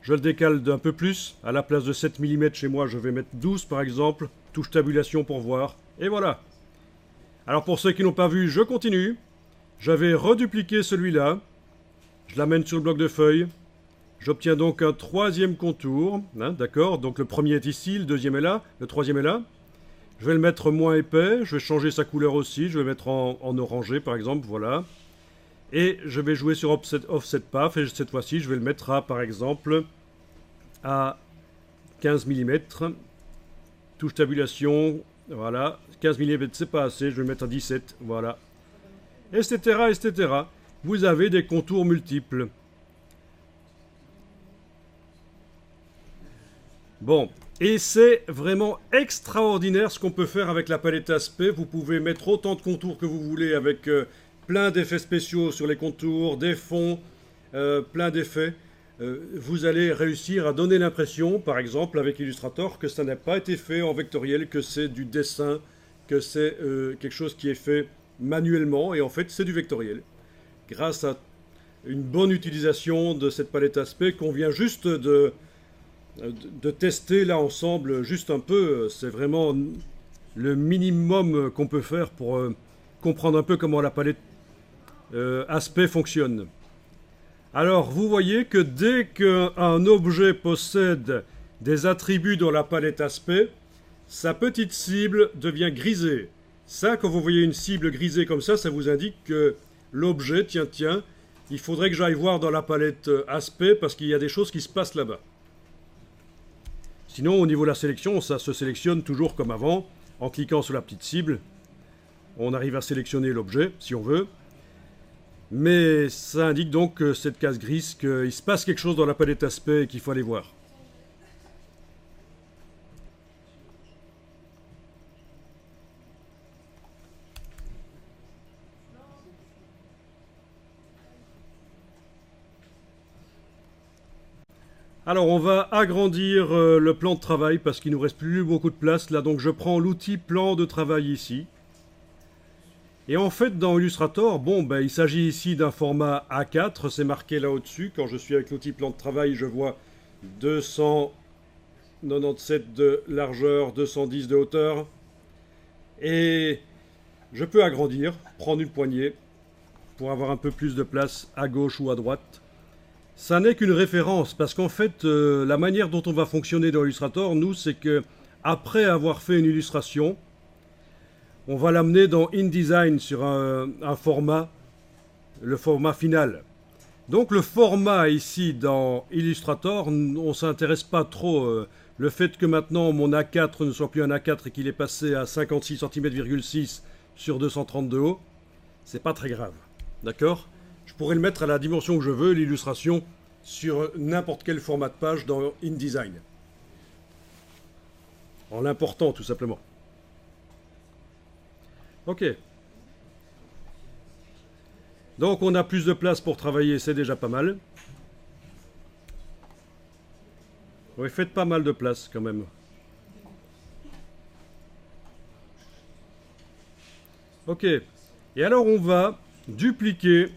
Je le décale d'un peu plus. À la place de 7 mm chez moi, je vais mettre 12 par exemple. Touche tabulation pour voir. Et voilà. Alors pour ceux qui n'ont pas vu, je continue. Je vais redupliquer celui-là. Je l'amène sur le bloc de feuilles. J'obtiens donc un troisième contour. Hein, d'accord, donc le premier est ici, le deuxième est là, le troisième est là. Je vais le mettre moins épais, je vais changer sa couleur aussi, je vais mettre en orangé par exemple, voilà. Et je vais jouer sur Offset Path, et cette fois-ci je vais le mettre à, par exemple, à 15 mm. Touche tabulation, voilà. 15 mm c'est pas assez, je vais le mettre à 17, voilà. Etc., etc. Vous avez des contours multiples. Bon, et c'est vraiment extraordinaire ce qu'on peut faire avec la palette aspect. Vous pouvez mettre autant de contours que vous voulez avec plein d'effets spéciaux sur les contours, des fonds, plein d'effets. Vous allez réussir à donner l'impression, par exemple avec Illustrator, que ça n'a pas été fait en vectoriel, que c'est du dessin, que c'est quelque chose qui est fait manuellement, et en fait c'est du vectoriel. Grâce à une bonne utilisation de cette palette aspect qu'on vient juste de tester là ensemble, juste un peu, c'est vraiment le minimum qu'on peut faire pour comprendre un peu comment la palette aspect fonctionne. Alors, vous voyez que dès qu'un objet possède des attributs dans la palette aspect, sa petite cible devient grisée. Ça, quand vous voyez une cible grisée comme ça vous indique que l'objet, tiens, il faudrait que j'aille voir dans la palette aspect parce qu'il y a des choses qui se passent là-bas. Sinon, au niveau de la sélection, ça se sélectionne toujours comme avant. En cliquant sur la petite cible, on arrive à sélectionner l'objet, si on veut. Mais ça indique donc que cette case grise, qu'il se passe quelque chose dans la palette aspect et qu'il faut aller voir. Alors on va agrandir le plan de travail parce qu'il ne nous reste plus beaucoup de place là, donc je prends l'outil plan de travail ici. Et en fait dans Illustrator, il s'agit ici d'un format A4, c'est marqué là au-dessus. Quand je suis avec l'outil plan de travail, je vois 297 de largeur, 210 de hauteur. Et je peux agrandir, prendre une poignée pour avoir un peu plus de place à gauche ou à droite. Ça n'est qu'une référence, parce qu'en fait, la manière dont on va fonctionner dans Illustrator, nous, c'est que après avoir fait une illustration, on va l'amener dans InDesign sur un format, le format final. Donc le format ici dans Illustrator, on ne s'intéresse pas trop. Le fait que maintenant mon A4 ne soit plus un A4 et qu'il est passé à 56 cm,6 sur 230 de haut, c'est pas très grave. D'accord ? Je pourrais le mettre à la dimension que je veux, l'illustration, sur n'importe quel format de page dans InDesign. En l'important, tout simplement. Ok. Donc on a plus de place pour travailler, c'est déjà pas mal. Oui, faites pas mal de place quand même. Ok. Et alors on va dupliquer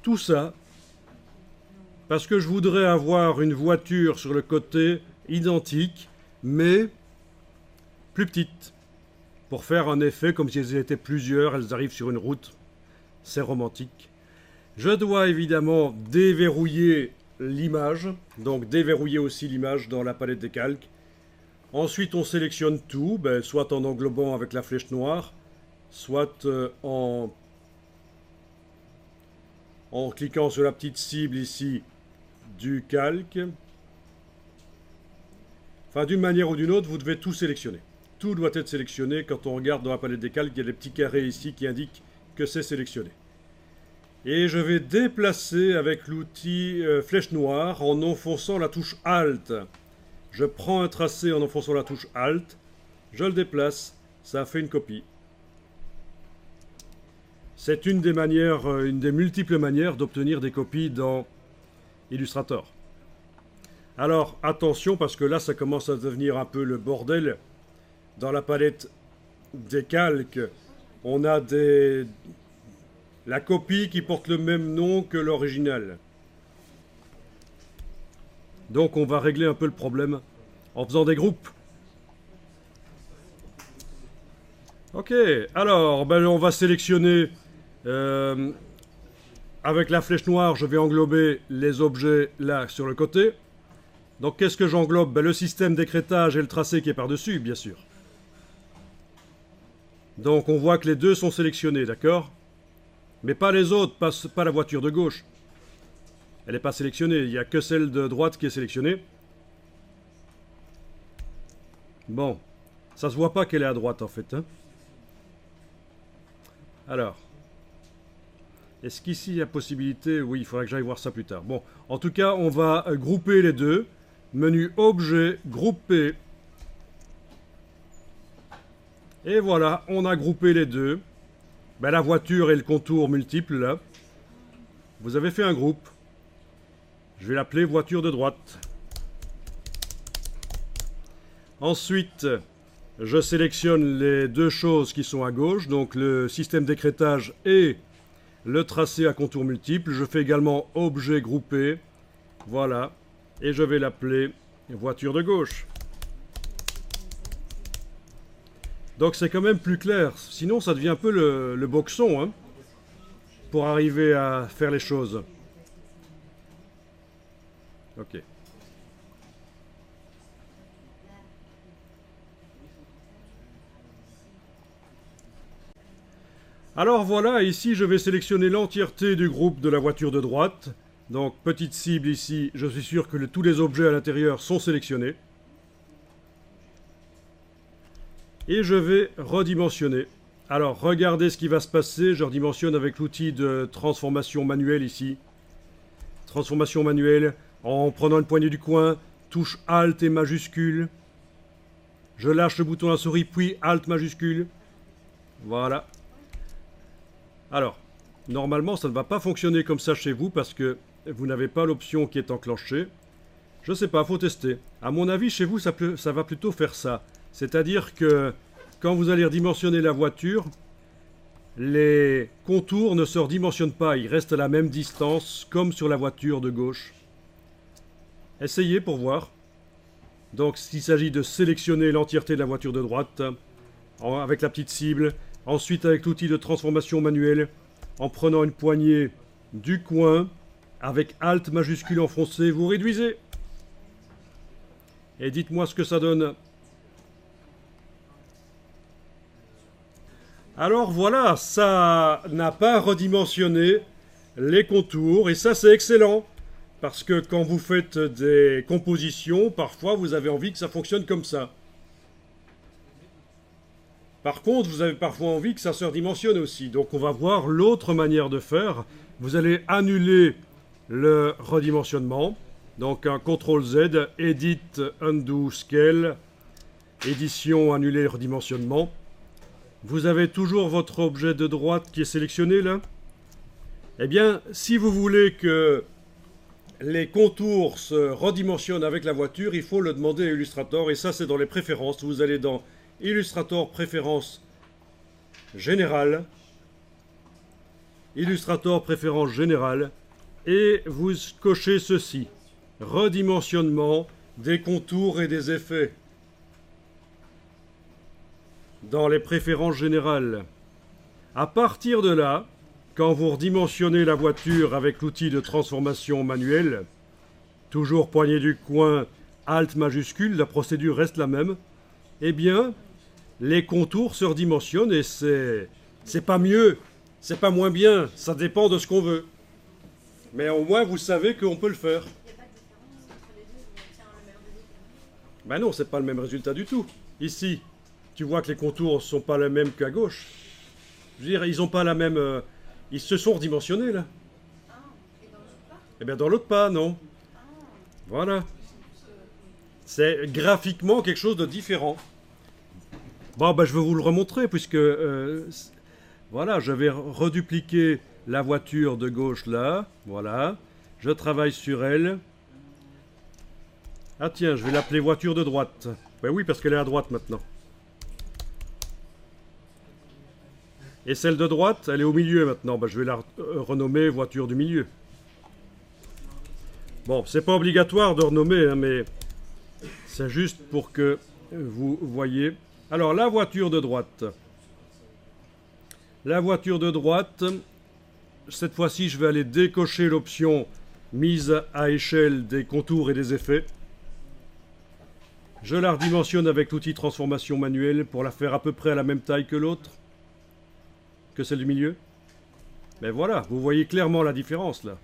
tout ça parce que je voudrais avoir une voiture sur le côté identique mais plus petite pour faire un effet comme si elles étaient plusieurs, elles arrivent sur une route. C'est romantique. Je dois évidemment déverrouiller l'image, donc déverrouiller aussi l'image dans la palette des calques. Ensuite on sélectionne tout, soit en englobant avec la flèche noire, soit en cliquant sur la petite cible ici du calque. Enfin, d'une manière ou d'une autre, vous devez tout sélectionner. Tout doit être sélectionné. Quand on regarde dans la palette des calques, il y a des petits carrés ici qui indiquent que c'est sélectionné. Et je vais déplacer avec l'outil flèche noire en enfonçant la touche Alt. Je prends un tracé en enfonçant la touche Alt, je le déplace, ça fait une copie. C'est une des multiples manières d'obtenir des copies dans Illustrator. Alors attention parce que là ça commence à devenir un peu le bordel. Dans la palette des calques, on a la copie qui porte le même nom que l'original. Donc on va régler un peu le problème en faisant des groupes. Ok, alors on va sélectionner avec la flèche noire, je vais englober les objets là sur le côté. Donc qu'est-ce que j'englobe? Le système d'écrêtage et le tracé qui est par-dessus, bien sûr. Donc on voit que les deux sont sélectionnés, d'accord? Mais pas les autres, pas la voiture de gauche. Elle n'est pas sélectionnée, il n'y a que celle de droite qui est sélectionnée. Bon, ça se voit pas qu'elle est à droite en fait. Hein. Alors, est-ce qu'ici il y a possibilité? Oui, il faudra que j'aille voir ça plus tard. Bon, en tout cas, on va grouper les deux. Menu objet, grouper. Et voilà, on a groupé les deux. Ben, la voiture et le contour multiple, là. Vous avez fait un groupe. Je vais l'appeler voiture de droite. Ensuite, je sélectionne les deux choses qui sont à gauche, donc le système d'écrêtage et le tracé à contour multiple. Je fais également objet groupé. Voilà. Et je vais l'appeler voiture de gauche. Donc c'est quand même plus clair. Sinon, ça devient un peu le boxon, hein, pour arriver à faire les choses. Ok. Alors voilà, ici je vais sélectionner l'entièreté du groupe de la voiture de droite. Donc petite cible ici, je suis sûr que tous les objets à l'intérieur sont sélectionnés. Et je vais redimensionner. Alors regardez ce qui va se passer, je redimensionne avec l'outil de transformation manuelle ici. Transformation manuelle, en prenant une poignée du coin, touche Alt et majuscule. Je lâche le bouton à la souris, puis Alt majuscule. Voilà. Alors, normalement, ça ne va pas fonctionner comme ça chez vous parce que vous n'avez pas l'option qui est enclenchée. Je sais pas, faut tester. À mon avis, chez vous, ça va plutôt faire ça. C'est-à-dire que quand vous allez redimensionner la voiture, les contours ne se redimensionnent pas. Ils restent à la même distance comme sur la voiture de gauche. Essayez pour voir. Donc, s'il s'agit de sélectionner l'entièreté de la voiture de droite, avec la petite cible, ensuite avec l'outil de transformation manuelle, en prenant une poignée du coin, avec Alt majuscule enfoncé, vous réduisez. Et dites-moi ce que ça donne. Alors voilà, ça n'a pas redimensionné les contours, et ça c'est excellent. Parce que quand vous faites des compositions, parfois vous avez envie que ça fonctionne comme ça. Par contre, vous avez parfois envie que ça se redimensionne aussi. Donc on va voir l'autre manière de faire. Vous allez annuler le redimensionnement. Donc un CTRL Z, Edit, Undo, Scale, Édition, annuler redimensionnement. Vous avez toujours votre objet de droite qui est sélectionné là. Eh bien, si vous voulez que les contours se redimensionnent avec la voiture, il faut le demander à Illustrator. Et ça, c'est dans les préférences. Vous allez dans Illustrator Préférences Générales. Illustrator Préférences Générales. Et vous cochez ceci. Redimensionnement des contours et des effets. Dans les préférences générales. À partir de là, quand vous redimensionnez la voiture avec l'outil de transformation manuelle, toujours poignée du coin, Alt majuscule, la procédure reste la même, eh bien, les contours se redimensionnent et c'est pas mieux, c'est pas moins bien, ça dépend de ce qu'on veut. Mais au moins, vous savez qu'on peut le faire. Ben non, c'est pas le même résultat du tout. Ici, tu vois que les contours ne sont pas les mêmes qu'à gauche. Je veux dire, ils n'ont pas la même... ils se sont redimensionnés, là. Eh bien, dans l'autre pas, non. Voilà. C'est graphiquement quelque chose de différent. Bon, ben, je vais vous le remontrer, puisque... voilà, je vais redupliquer la voiture de gauche, là. Voilà. Je travaille sur elle. Ah tiens, je vais l'appeler voiture de droite. Ben oui, parce qu'elle est à droite, maintenant. Et celle de droite, elle est au milieu maintenant. Ben, je vais la renommer voiture du milieu. Bon, c'est pas obligatoire de renommer, hein, mais c'est juste pour que vous voyez. Alors, la voiture de droite. La voiture de droite, cette fois-ci, je vais aller décocher l'option mise à échelle des contours et des effets. Je la redimensionne avec l'outil transformation manuelle pour la faire à peu près à la même taille que l'autre. Que celle du milieu. Mais voilà, vous voyez clairement la différence là.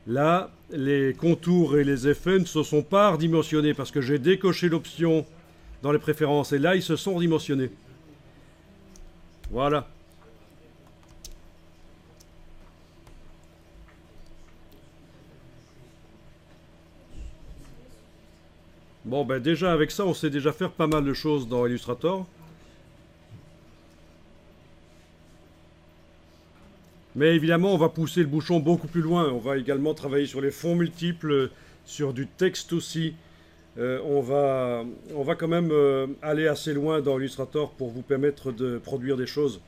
Là, les contours et les effets ne se sont pas redimensionnés parce que j'ai décoché l'option dans les préférences et là, ils se sont redimensionnés. Voilà. Bon, ben déjà avec ça, on sait déjà faire pas mal de choses dans Illustrator. Mais évidemment, on va pousser le bouchon beaucoup plus loin. On va également travailler sur les fonds multiples, sur du texte aussi. On va quand même aller assez loin dans Illustrator pour vous permettre de produire des choses.